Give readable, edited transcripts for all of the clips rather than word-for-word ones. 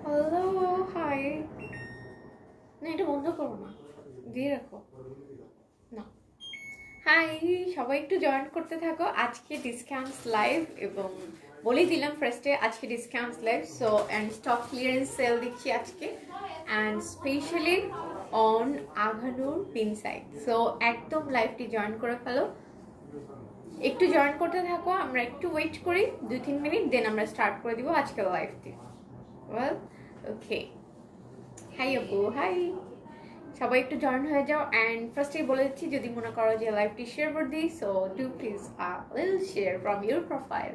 Hello, high. না, এটা বন্ধ করো না, দিয়ে রাখো না। হাই, সবাই একটু জয়েন করতে থাকো। আজকে ডিসকাউন্টস লাইভ, এবং বলেই দিলাম ফার্স্টে আজকে discounts live. So and stock clearance sale দিচ্ছি আজকে, অ্যান্ড স্পেশালি অন আঘানুর পিন সাইড। সো একদম লাইভটি জয়েন করে ফেলো, একটু জয়েন করতে থাকো। আমরা একটু ওয়েট করি 2-3 মিনিট, দেন আমরা স্টার্ট করে দিব আজকের লাইভটি। ওয়েল, ওকে। হাই আপু, হাই। সবাই একটু জয়েন হয়ে যাও। অ্যান্ড ফার্স্টেই বলে দিচ্ছি, যদি মনে করো যে লাইভটি শেয়ার করে দিই, so do please little share from your profile.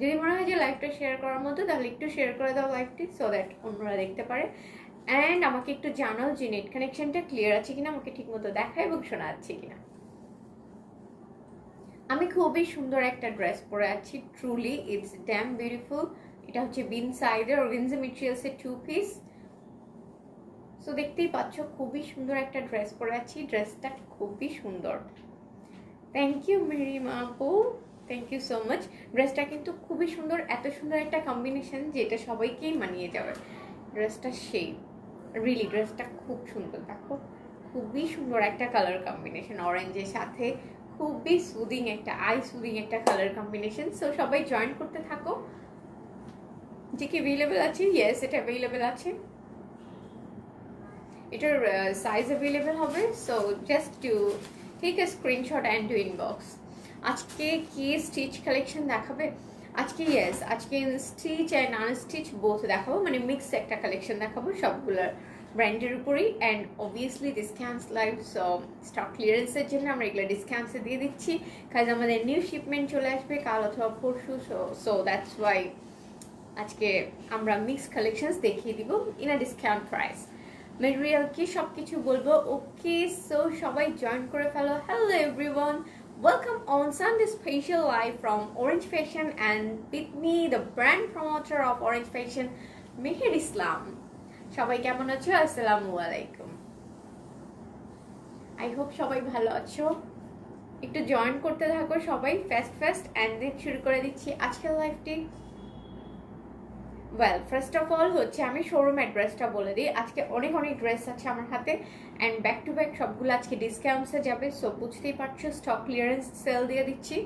যদি মনে হয় যে লাইভটা শেয়ার করার মতো, তাহলে একটু শেয়ার করে দাও লাইভটি, সো দ্যাট অন্যরা দেখতে পারে। অ্যান্ড আমাকে একটু জানাও যে নেট কানেকশনটা ক্লিয়ার আছে কিনা, আমাকে ঠিক মতো দেখা এবং শোনা যাচ্ছে কিনা। আমি খুবই সুন্দর একটা ড্রেস পরে আছি, ট্রুলি ইটস ড্যাম বিউটিফুল। এটা হচ্ছে বিন সাইডের অর্গানজা মেটেরিয়ালসের 2 পিস। সো দেখতেই পাচ্ছ খুবই সুন্দর একটা ড্রেস পরে আছি, ড্রেসটা খুবই সুন্দর। থ্যাংক ইউ মেরিমা আপু, থ্যাংক ইউ সো মাচ। ড্রেসটা কিন্তু খুবই সুন্দর, এত সুন্দর একটা কম্বিনেশন যেটা সবাইকেই মানিয়ে যাবে। ড্রেসটা সেই রিয়েলি ড্রেসটা খুব সুন্দর, দেখো খুবই সুন্দর একটা কালার কম্বিনেশন অরেঞ্জের সাথে, খুবই সুদিং একটা আই সুদিং একটা কালার কম্বিনেশন। সো সবাই জয়েন করতে থাকো। যে কি অ্যাভেলেবেল আছে? ইয়েস, এটা অ্যাভেলেবেল আছে, এটার সাইজ অ্যাভেলেবেল হবে। So just to take a screenshot and to inbox. আজকে কি স্টিচ কালেকশন দেখাবে আজকে? ইয়েস, আজকে স্টিচ অ্যান্ড আনস্টিচ বোথ দেখাবো, মানে মিক্স একটা কালেকশন দেখাবো সবগুলোর ব্র্যান্ডের উপরেই। And obviously discounts live, so stock ক্লিয়ারেন্সের জন্য আমরা এগুলো ডিসকাউন্টসে দিয়ে দিচ্ছি, কাজ আমাদের নিউ শিপমেন্ট চলে আসবে কাল অথবা পরশু। সো দ্যাটস ওয়াই আজকে আমরা মিক্স কালেকশনস দেখিয়ে দিব in a discount price. Material কি সব কিছু বলবো। ওকে, সো সবাই জয়েন করে ফেলো। Hello everyone, welcome on Sunday special live from Orange Fashion, and with me the brand promoter of Orange Fashion, Meher Islam. সবাই কেমন আছো? আসসালামু আলাইকুম। আই হোপ সবাই ভালো আছো। একটু জয়েন করতে থাকো সবাই ফাস্ট, অ্যান্ড দেন শুরু করে দিচ্ছি আজকের লাইভটি। ওয়েল, ফার্স্ট অফ অল হচ্ছে আমি শোরুম অ্যাড্রেসটা বলে দিই। আজকে অনেক ড্রেস আছে আমার হাতে, অ্যান্ড ব্যাক টু ব্যাক সবগুলো আজকে ডিসকাউন্টসে যাবে। সো বুঝতেই পারছো স্টক ক্লিয়ারেন্স সেল দিয়ে দিচ্ছি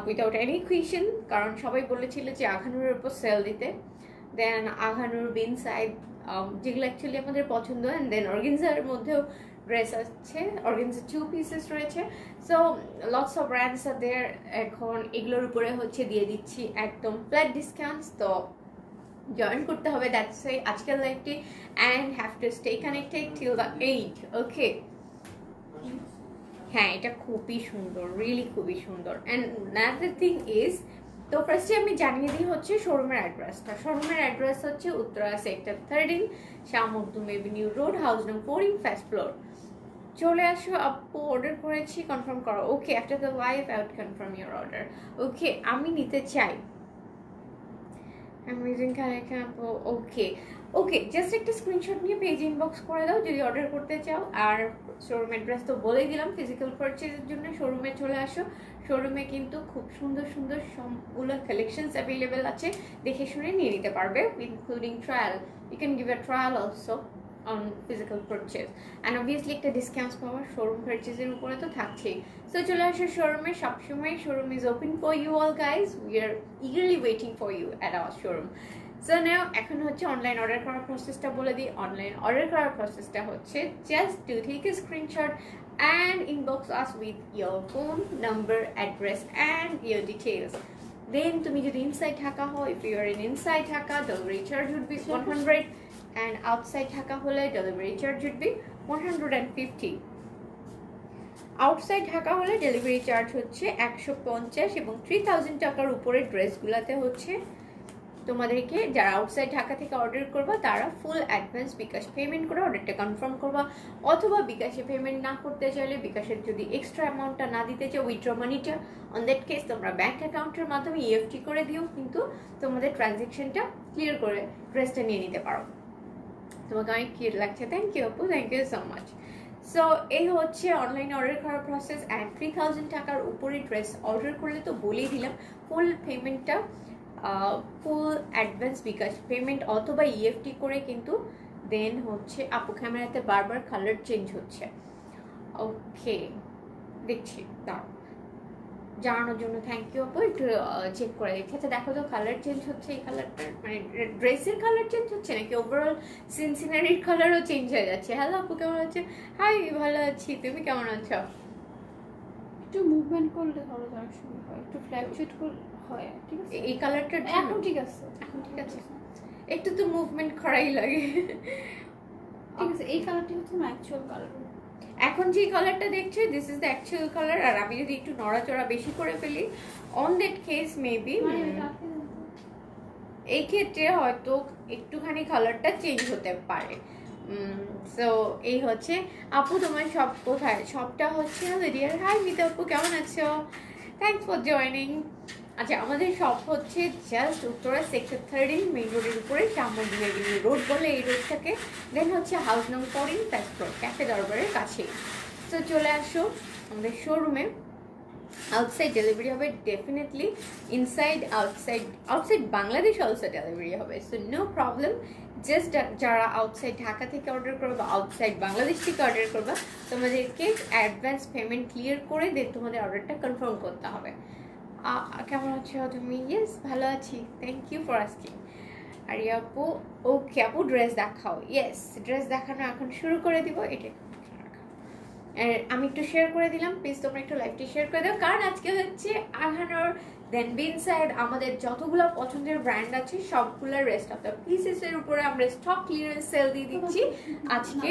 উইদাউট এনি কুয়েশন, কারণ সবাই বলেছিল যে আঘানুরের উপর সেল দিতে। দেন আঘানুর বিন সাইড, যেগুলো অ্যাকচুয়ালি আমাদের পছন্দ। অ্যান্ড দেন অর্গেনজার মধ্যেও ড্রেস আছে, অর্গেনজা 2 পিসেস রয়েছে। সো লটস অফ ব্র্যান্ডস আর দেয়ার। এখন এগুলোর উপরে হচ্ছে দিয়ে দিচ্ছি একদম ফ্ল্যাট ডিসকাউন্টস। তো জয়েন করতে হবে, দ্যাটস ওয়াই আজকের লাইভটি, and have to stay connected till the 8। ওকে, হ্যাঁ এটা খুবই সুন্দর, রিয়েলি খুবই সুন্দর। অ্যান্ড নাদার থিং ইজ, তো ফার্স্টে আমি জানিয়ে দিই হচ্ছে শোরুমের অ্যাড্রেসটা। শোরুমের অ্যাড্রেস হচ্ছে Uttara sector 13, Shah Makhdum Avenue road, house নং 14, ফার্স্ট ফ্লোর। চলে আসো আপু, অর্ডার করেছি, কনফার্ম করো। Okay, after the live I will confirm your order. Okay, আমি নিতে চাই অ্যামেজিং কালেকশন আপু। ওকে ওকে, জাস্ট একটা স্ক্রিনশট নিয়ে পেজ ইনবক্স করে দাও যদি অর্ডার করতে চাও। আর শোরুম অ্যাড্রেস তো বলেই দিলাম, ফিজিক্যাল পারচেজের জন্য শোরুমে চলে আসো। শোরুমে কিন্তু খুব সুন্দর সুন্দর সবগুলো কালেকশনস অ্যাভেলেবেল আছে, দেখে শুনে নিয়ে নিতে পারবে, including trial. You can give a trial also on physical purchase, and obviously একটা ডিসকাউন্ট পাওয়ার শোরুম পারচেজের উপরে তো থাকছেই। সো চলে আসো শোরুমে, সবসময় showroom is open for you all guys, we are eagerly waiting for you at our showroom. So now এখন হচ্ছে অনলাইন অর্ডার করার প্রসেসটা বলে দিই। অনলাইন অর্ডার করার প্রসেসটা হচ্ছে just to take a screenshot and inbox us with your phone number, address and your details. Then তুমি যদি ইনসাইড ঢাকা হয়, if you are in inside Dhaka, delivery charge would be 100, and outside Dhaka হলে delivery charge would be 150. Outside Dhaka হলে delivery charge হচ্ছে 150, এবং 3000 টাকার উপরে ড্রেসগুলোতে হচ্ছে তোমাদেরকে, যারা আউটসাইড ঢাকা থেকে অর্ডার করবা তারা ফুল অ্যাডভান্স বিকাশ পেমেন্ট করে অর্ডারটা কনফার্ম করবা। অথবা বিকাশে পেমেন্ট না করতে চাইলে, বিকাশের যদি এক্সট্রা অ্যামাউন্টটা না দিতে চাও, উইথড্র মানিটা, অন দ্যাট কেস তোমরা ব্যাঙ্ক অ্যাকাউন্টের মাধ্যমে ইএফটি করে দিও, কিন্তু তোমাদের ট্রানজ্যাকশনটা ক্লিয়ার করে ড্রেসটা নিয়ে নিতে পারো। তোমাকে অনেক কিউট লাগছে, থ্যাংক ইউ আপু, thank you so much. So এই হচ্ছে অনলাইনে অর্ডার করার প্রসেস। অ্যান্ড 3000 টাকার উপরে ড্রেস অর্ডার করলে তো বলেই দিলাম ফুল পেমেন্টটা ফুল অ্যাডভান্স বিকাশ পেমেন্ট অথবা ইএফটি করে কিন্তু দেন হচ্ছে আপু ক্যামেরাতে বারবার কালার চেঞ্জ হচ্ছে। ওকে দেখছি দাঁড়াও, জানানোর জন্য থ্যাংক ইউ আপু। একটু চেক করে দেখছি। আচ্ছা দেখো তো কালার চেঞ্জ হচ্ছে, এই কালারটা মানে ড্রেসের কালার চেঞ্জ হচ্ছে নাকি ওভারঅল সিনারির কালারও চেঞ্জ হয়ে যাচ্ছে? হ্যালো আপু কেমন আছে? হাই ভালো আছি, তুমি কেমন আছো? একটু মুভমেন্ট করলে ভালো যাওয়ার সময় হয়, একটু ফ্ল্যাকচুয়েট করলে হয়। ঠিক আছে, এই কালারটা এখন ঠিক আছে, এখন ঠিক আছে। একটু তো মুভমেন্ট করাই লাগে। ঠিক আছে। এই কালারটি হচ্ছে আমার অ্যাকচুয়াল কালার। এখন যে কালারটা দেখছো this is the actual colour. আর আমি যদি একটু নড়াচড়া বেশি করে ফেলি অন দ্যাট কেস মেবি এই ক্ষেত্রে হয়তো একটুখানি কালারটা চেঞ্জ হতে পারে। সো এই হচ্ছে আপু তোমার শপ কোথায়? শপটা হচ্ছে লিডিয়ার। হাই মিতা আপু কেমন আছো? Thanks for joining. আচ্ছা আমাদের শপ হচ্ছে জাস্ট উত্তরা সেক্টর 13 মেইন রোডের উপরে, চামড়ি রোড বলে এই রোডটাকে। দেন হচ্ছে হাউস নং 14 তারপর ক্যাফে দরবারের কাছেই। তো চলে আসো আমাদের শোরুমে। আউটসাইড ডেলিভারি হবে definitely, inside outside Bangladesh also delivery হবে। So no problem. জাস্ট যারা আউটসাইড ঢাকা থেকে অর্ডার করবে বা আউটসাইড বাংলাদেশ থেকে অর্ডার করবে তোমাদেরকে অ্যাডভান্স পেমেন্ট ক্লিয়ার করে দেন তোমাদের অর্ডারটা কনফার্ম করতে হবে। কেমন আছো তুমি? ইয়েস ভালো আছি, থ্যাংক ইউ ফর আস্কিং। আর আপু ওকে আপু ড্রেস দেখাও। ইয়েস ড্রেস দেখানো এখন শুরু করে দিব। এটা আমি একটু শেয়ার করে দিলাম, প্লিজ তোমরা একটু লাইভটি শেয়ার করে দাও, কারণ আজকে হচ্ছে আহানোর দেন বিনসাইড আমাদের যতগুলো পছন্দের ব্র্যান্ড আছে সবগুলোর রেস্ট অফ দ্য পিসেসের উপরে আমরা স্টক ক্লিয়ারেন্স সেল দিয়ে দিচ্ছি আজকে।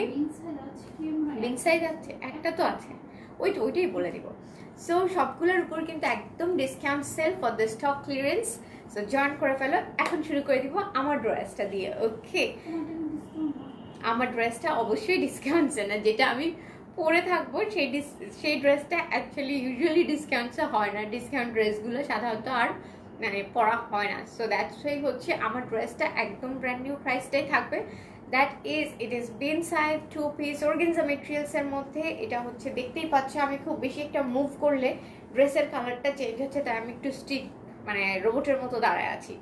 বিনসাইড আছে একটা তো আছে, ওইটাই বলে দিব। সো সবগুলোর উপর কিন্তু একদম discount sell for the stock clearance. So join করে ফেলো। এখন শুরু করে দিব আমার ড্রেসটা দিয়ে। ওকে আমার ড্রেসটা অবশ্যই ডিসকাউন্ট না, যেটা আমি পরে থাকবো সেই ড্রেসটা অ্যাকচুয়ালি ইউজুয়ালি ডিসকাউন্টসে হয় না। ডিসকাউন্ট ড্রেসগুলো সাধারণত আর মানে পরা হয় না। সো দ্যাটস ওয়াই হচ্ছে আমার ড্রেসটা একদম ব্র্যান্ড নিউ প্রাইসটাই থাকবে। It is been side 2 piece organza মেটেরিয়ালসের মধ্যে। এটা হচ্ছে দেখতেই পাচ্ছ আমি খুব বেশি একটা মুভ করলে ড্রেসের কালারটা চেঞ্জ হচ্ছে, তাই আমি একটু স্টিক মানে রোবটের মতো দাঁড়ায় আছি।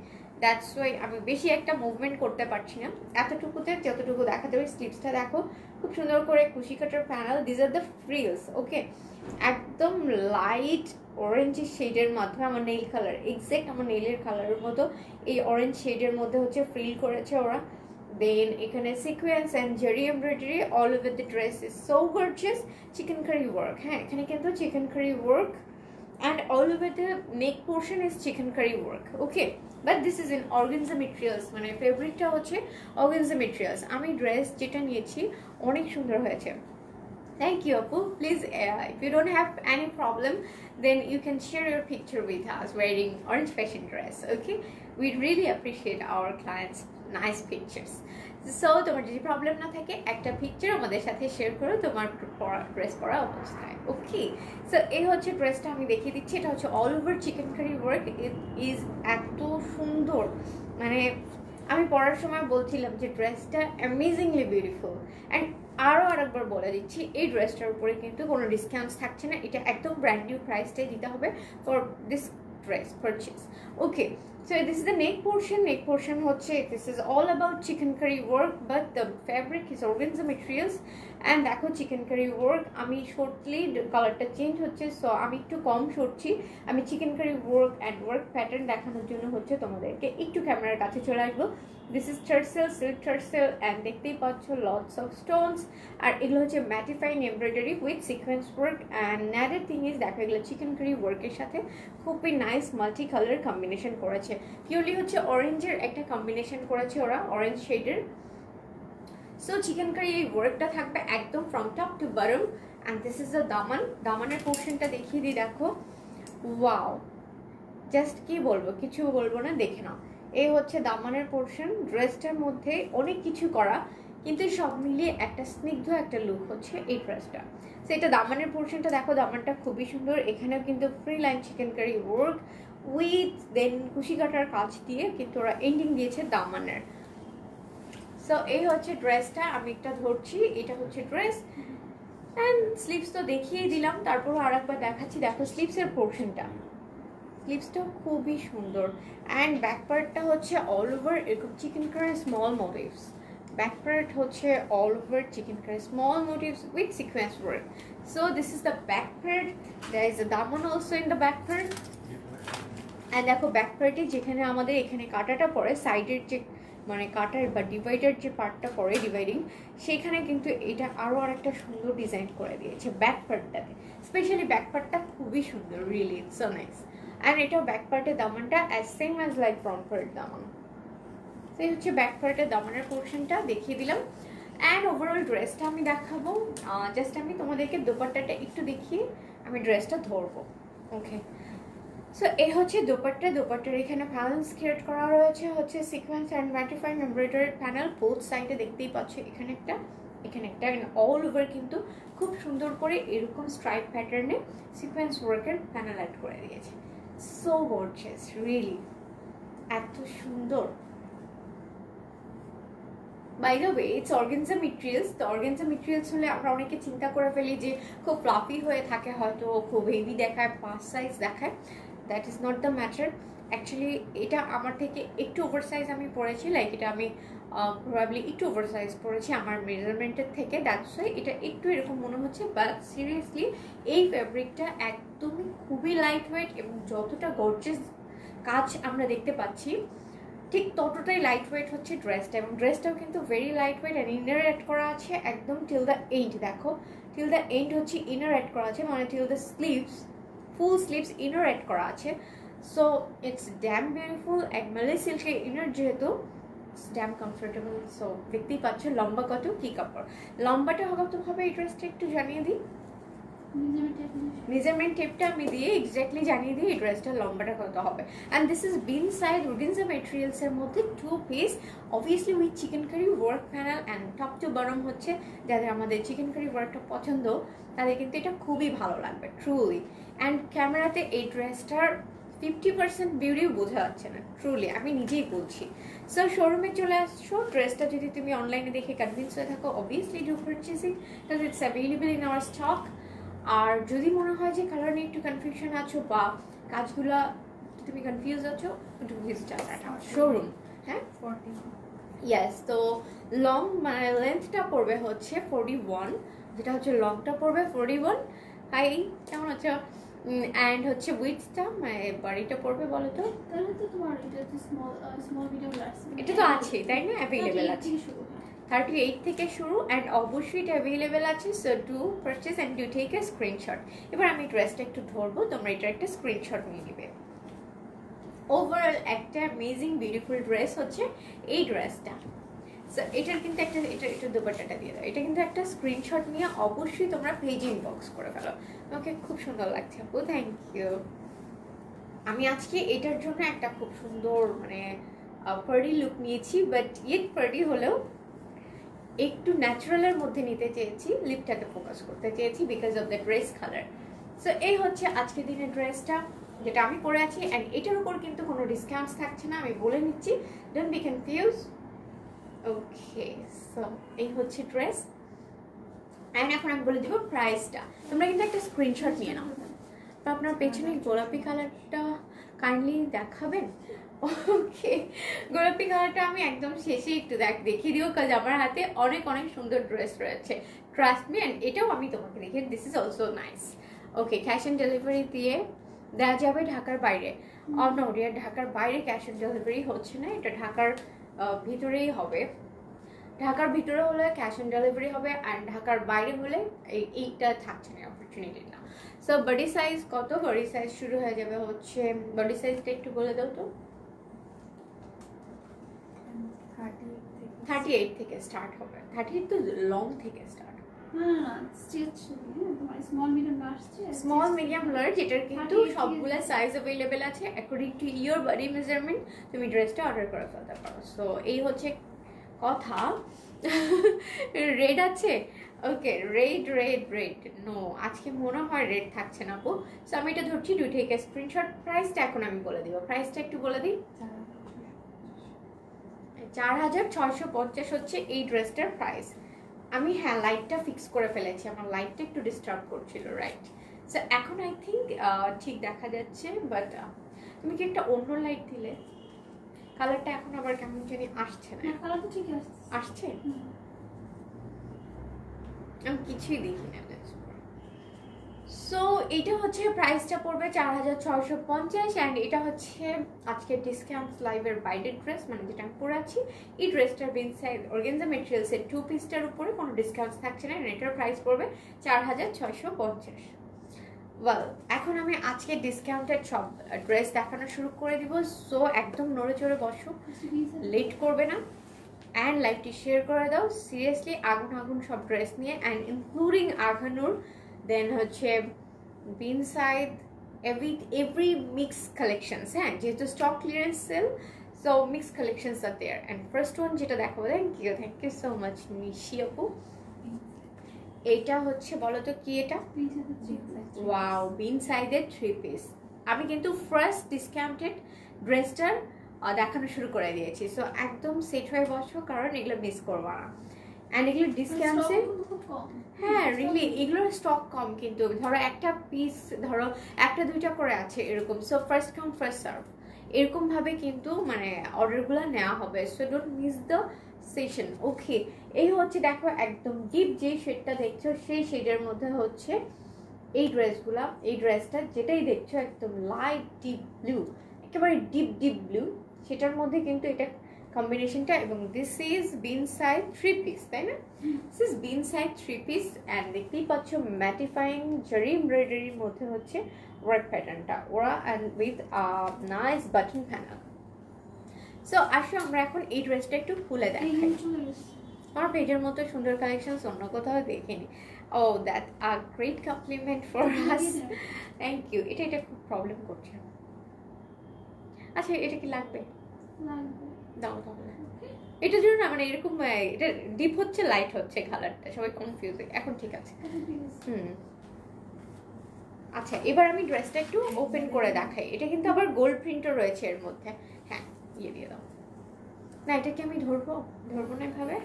দ্যাটস ওয়াই আমি বেশি একটা মুভমেন্ট করতে পারছি না। এতটুকুতে যতটুকু দেখা যাবে। স্লিভসটা দেখো খুব সুন্দর করে কুশি কাটার panel. This are the frills. Okay একদম লাইট অরেঞ্জ শেডের মাধ্যমে আমার নেইল কালার এক্সাক্ট আমার নেইলের কালারের মতো এই অরেঞ্জ শেডের মধ্যে হচ্ছে ফ্রিল করেছে ওরা। দেন এখানে sequence and zari embroidery all over the dress is so gorgeous. Chikankari work, হ্যাঁ এখানে কিন্তু chikankari work and all over the neck portion is chicken curry work. Okay, but this is in organza materials, মানে ফেব্রিকটা হচ্ছে organza materials। আমি dress যেটা নিয়েছি অনেক সুন্দর হয়েছে। Thank you আপু। Please if you don't have any problem then you can share your picture with us wearing orange fashion dress. Okay, we really appreciate our clients nice pictures. So তোমার যদি problem না থাকে একটা picture আমাদের সাথে share করো তোমার dress পরা অবস্থায়। ওকে সো এই হচ্ছে ড্রেসটা আমি দেখিয়ে দিচ্ছি। এটা হচ্ছে all over chikankari work. It is এত সুন্দর, মানে আমি পরার সময় বলছিলাম যে ড্রেসটা অ্যামেজিংলি বিউটিফুল। অ্যান্ড আরও আরেকবার বলে দিচ্ছি এই ড্রেসটার উপরে কিন্তু কোনো ডিসকাউন্টস থাকছে না। এটা একদম ব্র্যান্ড নিউ প্রাইসটাই দিতে হবে for this dress purchase. Okay, so this is the neck portion হচ্ছে this is all about chicken curry work but the fabric is organza materials and দেখো chicken curry work। আমি shortly কালারটা change হচ্ছে, so আমি একটু কম সরছি। আমি chikankari work and work pattern দেখানোর জন্য হচ্ছে তোমাদেরকে একটু ক্যামেরার কাছে চলে আসবো। This is tassel, silk tassel and দেখতেই পাচ্ছ লটস অফ স্টোনস। আর এগুলো হচ্ছে matifying embroidery with sequence work and another thing is দেখো এগুলো চিকেন কারি ওয়ার্কের সাথে খুবই নাইস মাল্টি কালার কম্বিনেশন করেছে। পিওরলি হচ্ছে অরেঞ্জের একটা কম্বিনেশন করেছে ওরা, অরেঞ্জ শেডের। সো চিকেন কারি এই ওয়ার্কটা থাকবে একদম from top to bottom. And this is the দামানের পোর্শনটা দেখিয়ে দিই। দেখো ওয়াও, জাস্ট কি বলবো, কিছু বলবো না, দেখে নাও। এই হচ্ছে দামানের পোর্শন। ড্রেসটার মধ্যে অনেক কিছু করা কিন্তু সব মিলিয়ে একটা স্নিগ্ধ একটা লুক হচ্ছে এই ড্রেসটা। সো এটা দামানের পোর্শনটা দেখো, দামানটা খুবই সুন্দর। এখানেও কিন্তু free line chikankari work with then কুশি কাটার কাজ দিয়ে কিন্তু ওরা এন্ডিং দিয়েছে দামানের। সো এই হচ্ছে ড্রেসটা, আমি একটা ধরছি, এটা হচ্ছে ড্রেস। অ্যান্ড স্লিভস তো দেখিয়ে দিলাম, তারপর আর একবার দেখাচ্ছি। দেখো স্লিভসের পোর্শনটা, স্লিভসটা খুবই সুন্দর। অ্যান্ড ব্যাক পার্টটা হচ্ছে অল ওভার এরকম chikankari small motifs. Back part হচ্ছে all over chikankari small motifs with sequence work. So this is the back part. There is a দামন also in the back part. And দেখো back পার্টে যেখানে আমাদের এখানে কাটাটা পড়ে, সাইডের যে মানে কাটার বা ডিভাইডার যে পার্টটা পড়ে ডিভাইডিং, সেখানে কিন্তু এটা আরও আরেকটা সুন্দর ডিজাইন করে দিয়েছে ব্যাক পার্টটাতে। স্পেশালি ব্যাক পার্টটা খুবই সুন্দর, really it's so nice. And এটাও ব্যাক পার্টের দামানটা as same as like front part দামান। তো এই হচ্ছে ব্যাক পার্টের দামানের পোর্শনটা দেখিয়ে দিলাম। অ্যান্ড ওভারঅল ড্রেসটা আমি দেখাবো। জাস্ট আমি তোমাদেরকে দোপাট্টাটা একটু দেখিয়ে আমি ড্রেসটা ধরবো। ওকে, সো এই হচ্ছে দোপাট্টা। দোপাট্টার এখানে প্যানেলস ক্রিয়েট করা রয়েছে হচ্ছে sequence and mattifying embroidery panel. Both সাইডে দেখতেই পাচ্ছ, এখানে একটা এখানে একটা, অল ওভার কিন্তু খুব সুন্দর করে এরকম স্ট্রাইপ প্যাটার্নে সিকোয়েন্স ওয়ার্কের প্যানেল অ্যাড করে দিয়েছে। সো গর্জিয়াস, রিয়েলি এত সুন্দর। By the way, it's organza materials. তো অর্গানজা মেটেরিয়ালস হলে আমরা অনেকে চিন্তা করে ফেলি যে খুব ফ্লাফি হয়ে থাকে, হয়তো খুব হেভি দেখায়, পাঁচ সাইজ দেখায়। That is not the matter. Actually এটা আমার থেকে একটু ওভার সাইজ আমি পরেছি, লাইক এটা আমি প্রবাবলি একটু ওভার সাইজ পরেছি আমার মেজারমেন্টের থেকে। দ্যাটস ওয়াই এটা একটু এরকম মনে হচ্ছে। বাট সিরিয়াসলি এই ফ্যাব্রিকটা একদমই খুবই লাইট ওয়েট, এবং যতটা গর্জিয়াস কাজ আমরা দেখতে পাচ্ছি ঠিক ততটাই লাইট ওয়েট হচ্ছে ড্রেসটা। এবং ড্রেসটাও কিন্তু very light weight. And inner add করা আছে একদম টিল দ্য এন্ড। দেখো টিল দ্য এন্ড হচ্ছে ইনার অ্যাড করা আছে, মানে till the sleeves, full sleeves inner add করা আছে। So it's damn beautiful. একমালে সিল্কের ইনার যেহেতু ড্যাম কমফোর্টেবল। সো দেখতেই পাচ্ছ লম্বা কত, কি কাপড়। লম্বাটা হবে এই ড্রেসটা একটু জানিয়ে দিই। মেজারমেন্ট টেপটা আমি দিয়ে এক্স্যাক্টলি জানিয়ে দিই এই ড্রেসটার লম্বাটা কত হবে। And this is been side organza মেটেরিয়ালসের মধ্যে 2 piece, obviously with chikankari work panel. And top to bottom হচ্ছে যাদের আমাদের চিকেন কারি ওয়ার্কটা পছন্দ তাদের কিন্তু এটা খুবই ভালো লাগবে ট্রুলি। অ্যান্ড ক্যামেরাতে এই ড্রেসটার 50% বিউটিও বোঝা যাচ্ছে না, ট্রুলি আমি নিজেই বলছি। সো শোরুমে চলে আসছো। ড্রেসটা যদি তুমি অনলাইনে দেখে কনভিন্স হয়ে থাকো, obviously do purchasing because it's available in our stock. আর যদি মনে হয় যে কালার নিয়ে একটু কনফিউশন আছো বা কাজগুলো তুমি কনফিউজ আছো, একটু ভিজিট আওয়ার শোরুম। হ্যাঁ, ইয়েস। তো লং মানে লেন্থটা পড়বে হচ্ছে 41, যেটা হচ্ছে লংটা পড়বে 41। হাই, কেমন আছো? অ্যান্ড হচ্ছে উইথটা মানে বাড়িটা পড়বে বলো তো। তাহলে তো তোমার এটা তো স্মল ভিডিও আছে, এটা তো আছেই তাই না, অ্যাভেলেবেল আছে 38 থেকে শুরু। অ্যান্ড অবশ্যই এটা অ্যাভেলেবেল আছে। So do purchase and do take a screenshot. এবার আমি ড্রেসটা একটু ধরবো, তোমরা এটার একটা স্ক্রিনশট নিয়ে নেবে। ওভারঅল একটা অ্যামেজিং বিউটিফুল ড্রেস হচ্ছে এই ড্রেসটা। সো এটার কিন্তু একটা এটা দোপাট্টাটা দিয়ে দাও। এটা কিন্তু একটা স্ক্রিনশট নিয়ে অবশ্যই তোমরা পেজে ইনবক্স করে ফেলো। ওকে, খুব সুন্দর লাগছে আপু, থ্যাংক ইউ। আমি আজকে এটার জন্য একটা খুব সুন্দর মানে পার্টি লুক নিয়েছি, বাট ইয়েট পার্টি হলেও একটু ন্যাচারালের মধ্যে নিতে চেয়েছি, লিপটাকে ফোকাস করতে চেয়েছি because of the dress colour. So এই হচ্ছে আজকের দিনের ড্রেসটা যেটা আমি পরে আছি। অ্যান্ড এটার উপর কিন্তু কোনো ডিসকাউন্টস থাকছে না, আমি বলে নিচ্ছি, don't be confuse. Okay, so এই হচ্ছে ড্রেস। অ্যান্ড এখন আমি বলে দিব প্রাইসটা। তোমরা কিন্তু একটা স্ক্রিনশট নিয়ে নাও। তো আপনার পেছনে গোলাপি কালারটা কাইন্ডলি দেখাবেন। ওকে, গোলাপি কালারটা আমি একদম শেষে একটু দেখিয়ে দিও, কাজ আমার হাতে অনেক অনেক সুন্দর ড্রেস রয়েছে, ট্রাস্ট মি। অ্যান্ড এটাও আমি তোমাকে দেখি, this is also nice. Okay, cash on delivery দিয়ে দেওয়া যাবে ঢাকার বাইরে। অনরিয়া ঢাকার বাইরে ক্যাশ অন ডেলিভারি হচ্ছে না, এটা ঢাকার ভিতরেই হবে। ঢাকার ভিতরে হলে ক্যাশ অন ডেলিভারি হবে, আর ঢাকার বাইরে হলে এইটা থাকছে না, অপরচুনিটি না। সো বডি সাইজ কত? বডি সাইজ শুরু হয়ে যাবে হচ্ছে, বডি সাইজটা একটু বলে দাও তো। 38 থেকে স্টার্ট হবে। 38 তো লং থেকে স্টার্ট। স্মল মিডিয়াম লার্জ, এটার কিন্তু সবগুলা সাইজ অ্যাভেলেবেল আছে according to your body measurement. তুমি ড্রেসটা অর্ডার করে ফেলতে পারো। সো এই হচ্ছে কথা। রেড আছে? ওকে, রেড রেড রেড নো, আজকে মনে হয় রেড থাকছে না আপু। সো আমি এটা ধরছি, ডু টেক এ স্ক্রিনশট। প্রাইসটা এখন আমি বলে দিব, প্রাইসটা একটু বলে দিই। 4650 হচ্ছে এই ড্রেসটার প্রাইস। আমি হ্যাঁ লাইটটা ফিক্স করে ফেলেছি, আমার লাইটটা একটু ডিস্টার্ব করছিল, রাইট? সো এখন আই থিঙ্ক ঠিক দেখা যাচ্ছে, বাট তুমি কি একটা অন্য লাইট দিলে কালারটা এখন আবার কেমন জানি আসছে না। কালারটা ঠিক আসছে? আমি কিছুই দেখি না। সো এটা হচ্ছে প্রাইসটা পড়বে 4650 অ্যান্ড এটা হচ্ছে আজকের ডিসকাউন্ট লাইভের বাইরের ড্রেস, মানে যেটা আমি পরে আছি। এই ড্রেসটার ইনসাইড অর্গানজা মেটেরিয়ালসের 2 পিসটার উপরে কোনো ডিসকাউন্ট থাকছে না, এটার প্রাইস পড়বে 4650। ওয়েল, এখন আমি আজকে ডিসকাউন্টেড সব ড্রেস দেখানো শুরু করে দিব। সো একদম নড়ে চড়ে বসো, লেট করবে না, অ্যান্ড লাইভটি শেয়ার করে দাও। সিরিয়াসলি আগুন আগুন সব ড্রেস নিয়ে, অ্যান্ড ইনক্লুডিং আঘানুর, দেন হচ্ছে বিনসাইড, এভরি মিক্স কালেকশনস, হ্যাঁ যেহেতু stock clearance sale, so mix collections আর দেয়ার। অ্যান্ড ফার্স্ট ওয়ান যেটা দেখাবো, thank you so much Nishi আপু। এটা হচ্ছে বলো তো কি এটা? ওয়াও, বিন সাইডের 3 পিস। আমি কিন্তু ফার্স্ট ডিসকাউন্টেড ড্রেসটার দেখানো শুরু করে দিয়েছি। সো একদম সেট হয়ে বসো, কারণ এগুলো মিস করবো না। অ্যান্ড এগুলো ডিসকাউন্টে, হ্যাঁ রিয়েলি এগুলোর স্টক কম, কিন্তু ধরো একটা পিস, ধরো একটা দুইটা করে আছে এরকম। So first come first serve এরকমভাবে কিন্তু মানে অর্ডারগুলো নেওয়া হবে। So don't miss the session, okay? এই হচ্ছে দেখো একদম ডিপ যে শেডটা দেখছো সেই শেডের মধ্যে হচ্ছে এই ড্রেসগুলা। এই ড্রেসটা যেটাই দেখছো একদম লাইট ডিপ ব্লু, একেবারে ডিপ ডিপ ব্লু, সেটার মধ্যে কিন্তু এটা কম্বিনেশনটা। এবং this is been side 3 piece, তাই না? This is been side 3 piece and দেখতেই পাচ্ছ ম্যাটিফাইং জারি এমব্রয়ডারির মধ্যে হচ্ছে ওয়ার্ক প্যাটার্নটা ওরা, and with nice button panel. So আসো আমরা এখন এই ড্রেসটা একটু খুলে দেখাই। আমার পেজের মতো সুন্দর কালেকশন অন্য কোথাও দেখিনি। Oh that a great compliment for us, thank you. এটা খুব প্রবলেম করছে। আচ্ছা এটা কি লাগবে? দাও তাহলে। এটার জন্য না মানে এরকম এটা ডিপ হচ্ছে লাইট হচ্ছে কালারটা, সবাই কনফিউজ। এখন ঠিক আছে। আচ্ছা এবার আমি ড্রেসটা একটু ওপেন করে দেখাই। এটা কিন্তু আবার গোল্ড প্রিন্টও রয়েছে এর মধ্যে। হ্যাঁ ইয়ে দিয়ে দাও না, এটা কি আমি ধরবো না এভাবে?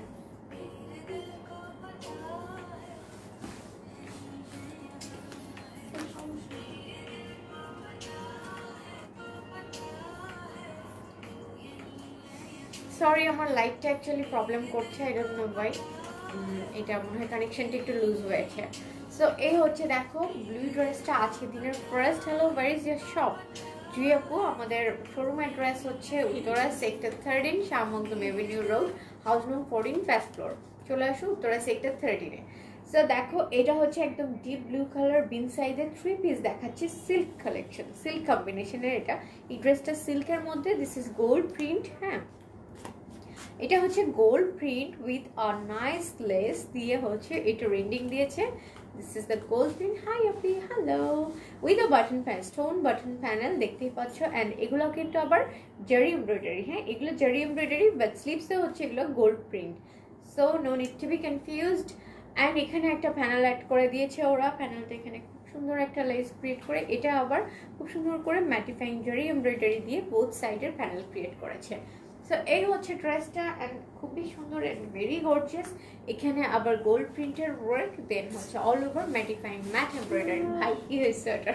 সরি আমার লাইটটা অ্যাকচুয়ালি প্রবলেম করছে, আই ডোন্ট নো ওয়াই। এটা মনে হয় কানেকশনটা একটু লুজ হয়েছে। সো এই হচ্ছে দেখো ব্লু ড্রেসটা আজকে দিনের first. Hello, where is your shop? Jui আপু, আমাদের শোরুম অ্যাড্রেস হচ্ছে Uttara sector 13 Shahmakhdum avenue road, house নং 14, ফার্স্ট ফ্লোর। চলে আসো উত্তরা সেক্টর 13-এ। সো দেখো এটা হচ্ছে একদম ডিপ ব্লু কালার বিন সাইজের 3 পিস দেখাচ্ছি, সিল্ক কালেকশন, সিল্ক কম্বিনেশনের। এটা এই ড্রেসটা সিল্কের মধ্যে, দিস ইজ গোল্ড প্রিন্ট, হ্যাঁ এটা হচ্ছে gold print with a nice lace দিয়ে হচ্ছে এটা রেন্ডিং দিয়েছে। This is the gold print. Hi আপি, hello, with a button panel, stone button panel দেখতেই পাচ্ছ। অ্যান্ড এগুলো কিন্তু আবার জারি এমব্রয়ডারি, হ্যাঁ এগুলো জারি এমব্রয়ডারি, বাট স্লিভসে হচ্ছে এগুলো gold print. So no need to be confused. And এখানে একটা প্যানেল অ্যাড করে দিয়েছে ওরা, প্যানেলটা এখানে খুব সুন্দর একটা লেস ক্রিয়েট করে, এটা আবার খুব সুন্দর করে ম্যাটিফাইং জারি এমব্রয়ডারি দিয়ে বোথ সাইডের প্যানেল ক্রিয়েট করেছে। সো এই হচ্ছে ড্রেসটা, অ্যান্ড খুবই সুন্দর অ্যান্ড ভেরি গর্জিয়াস। এখানে আবার গোল্ড প্রিন্টের ওয়ার্ক, দেন হচ্ছে all over matifying matt embroidery. ভাই কি হয়েছে ওটা?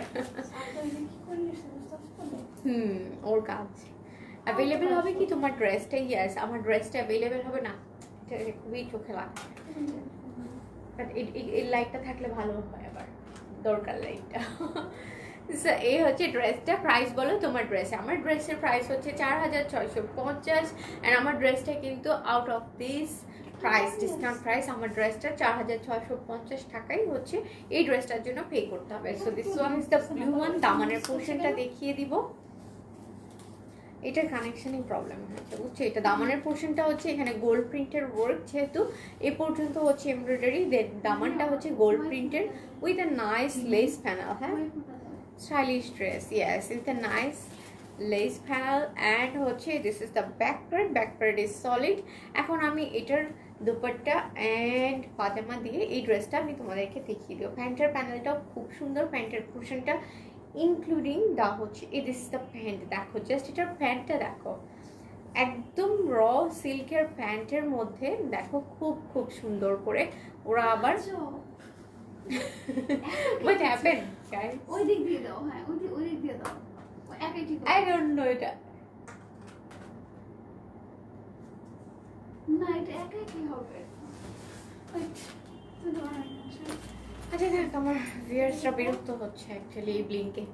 ওর কাজ অ্যাভেলেবেল হবে কি তোমার ড্রেসটা? ইয়েস আমার ড্রেসটা অ্যাভেলেবেল হবে না, এটা খুবই চোখে লাগছে। বাট এই লাইটটা থাকলে ভালো হয়, আবার দরকার লাইটটা। এই হচ্ছে ড্রেসটা। প্রাইস বলো তোমার ড্রেসে। আমার ড্রেসের প্রাইস হচ্ছে 4650 অ্যান্ড আমার ড্রেসটা কিন্তু out of this price, discount price, আমার ড্রেসটা 4650 টাকাই হচ্ছে এই ড্রেসটার জন্য পে করতে হবে। So this one is the blue one. দামানের পোর্শনটা দেখিয়ে দিব। এটার কানেকশনই প্রবলেম হয়েছে বুঝছো। এটা দামানের পোর্শনটা হচ্ছে এখানে গোল্ড প্রিন্টের ওয়ার্ক, যেহেতু এ পর্যন্ত হচ্ছে এমব্রয়ডারি, দেন দামানটা হচ্ছে গোল্ড প্রিন্টের with a nice less panel. হ্যাঁ stylish dress, yes, it's a nice lace panel and হচ্ছে this is the back part is solid। এখন আমি এটার দুপাট্টা এন্ড পাজামা দিয়ে এই ড্রেসটা আমি তোমাদেরকে দেখিয়ে দেবো। প্যান্টের প্যানেলটাও খুব সুন্দর, প্যান্টের পোর্শনটা ইনক্লুডিং দা হচ্ছে এই দিস ইজ দ্য প্যান্ট। দেখো জাস্ট এটার প্যান্টটা দেখো, একদম র সিল্কের প্যান্টের মধ্যে দেখো খুব খুব সুন্দর করে ওরা আবার what happened guys ওই দিক দিয়ে দাও, হ্যাঁ ওই দিক দিয়ে দাও, একই ঠিক I don't know এটা না, এটা একই কি হবে। আচ্ছা দেখ আমার ভিউয়ার্সরা বিরক্ত হচ্ছে অ্যাকচুয়ালি এই ব্লিঙ্কে।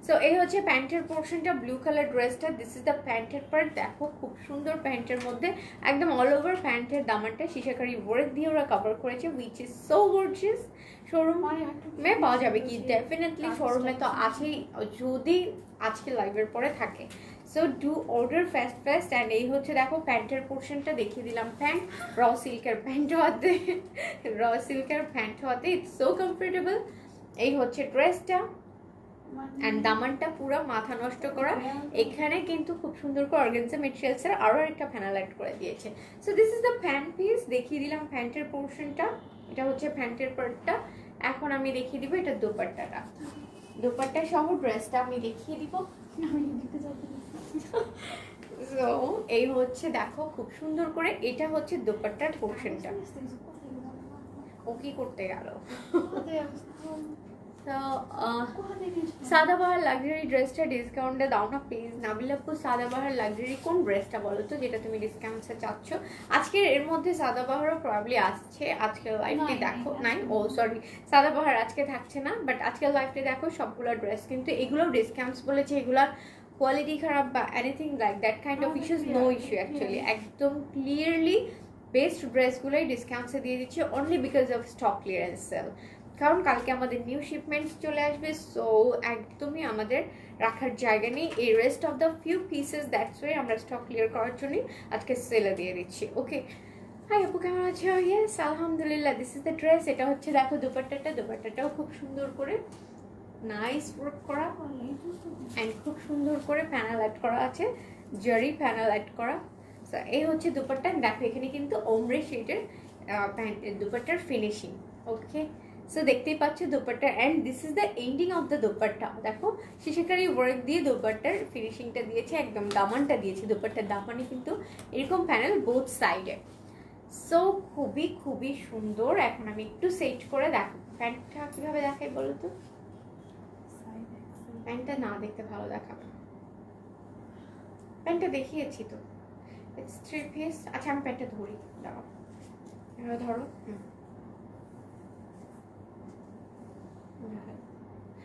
সো এই হচ্ছে প্যান্টের পোর্শনটা, ব্লু কালার ড্রেসটা। দিস ইজ দ্য প্যান্টের পার্ট। দেখো খুব সুন্দর প্যান্টের মধ্যে একদম অল ওভার প্যান্টের দামানটা শিশাকারি ওয়ার্ক দিয়ে ওরা কভার করেছে, উইচ ইজ সো গর্জিয়াস। শোরুমে পাওয়া যাবে কি? ডেফিনেটলি শোরুমে তো আছেই, যদি আজকে লাইভের পরে থাকে। So do order fast and এই হচ্ছে দেখো প্যান্টের পোর্শনটা দেখিয়ে দিলাম। প্যান্ট র সিল্কের প্যান্ট হওয়াতে ইটস সো কমফোর্টেবল। এই হচ্ছে ড্রেসটা অ্যান্ড দামানটা পুরো মাথা নষ্ট করা। এখানে কিন্তু খুব সুন্দর করে অর্গানজা মেটেরিয়ালসের আরও একটা প্যানেল অ্যাড করে দিয়েছে। So this is the pant piece. দেখিয়ে দিলাম প্যান্টের পোর্শনটা, এটা হচ্ছে প্যান্টের পার্টটা। এখন আমি দেখিয়ে দিব এটা দোপাট্টাটা, দোপাট্টা সহ ড্রেসটা আমি দেখিয়ে দিব। সো এই হচ্ছে দেখো খুব সুন্দর করে, এটা হচ্ছে দোপাট্টার পোর্শনটা। ও কি করতে গেল? তো সাদাবাহার লাক্সারি ড্রেসটা ডিসকাউন্টে দাও না প্লিজ। নাবিল আপু সাদাবাহার লাক্সারি কোন ড্রেসটা বলো তো যেটা তুমি ডিসকাউন্টে চাচ্ছ? আজকের এর মধ্যে সাদাবাহারও প্রবাবলি আসছে, আজকের লাইভটি দেখো। নাই, ও সরি, সাদাবাহার আজকে থাকছে না, বাট আজকের লাইভটি দেখো সবগুলো ড্রেস কিন্তু এগুলো ডিসকাউন্টস বলেছে, এগুলা কোয়ালিটি খারাপ বা anything like that kind of issues, no issue actually. একদম ক্লিয়ারলি বেস্ট ড্রেসগুলোই ডিসকাউন্টসে দিয়ে দিচ্ছে only because of stock clearance sale, কারণ কালকে আমাদের নিউ শিপমেন্টস চলে আসবে। সো একদমই আমাদের রাখার জায়গা নেই, এই rest of the few pieces, that's why আমরা স্টক ক্লিয়ার করার জন্যই আজকে সেলে দিয়ে দিচ্ছি। ওকে, হাই আপু কেমন আছো? ইয়েস আলহামদুলিল্লাহ। This is the dress. এটা হচ্ছে দেখো দুপাট্টাটাও খুব সুন্দর করে নাইস ওয়ার্ক করা অ্যান্ড খুব সুন্দর করে প্যানেল অ্যাড করা আছে, জারি প্যানেল অ্যাড করা। সো এই হচ্ছে দুপাট্টা। দেখো এখানে কিন্তু ওমরে শেডের দুপাট্টার ফিনিশিং। ওকে, সো দেখতেই পাচ্ছ dupatta and this is the ending of the dupatta. দেখো শিশাকারি ওয়ার্ক দিয়ে দুপাট্টার ফিনিশিংটা দিয়েছে, একদম দামানটা দিয়েছে। দুপাট্টার দামানে কিন্তু এরকম প্যানেল বোথ সাইডে। সো খুবই খুবই সুন্দর। এখন আমি একটু সেট করে দেখো প্যান্টটা কীভাবে দেখাই বলো তো? প্যান্টটা না দেখতে ভালো দেখাবে, প্যান্টটা দেখিয়েছি তো, ইটস 3 পিস। আচ্ছা আমি প্যান্টটা ধরি, দাঁড়াও, এবার ধরো।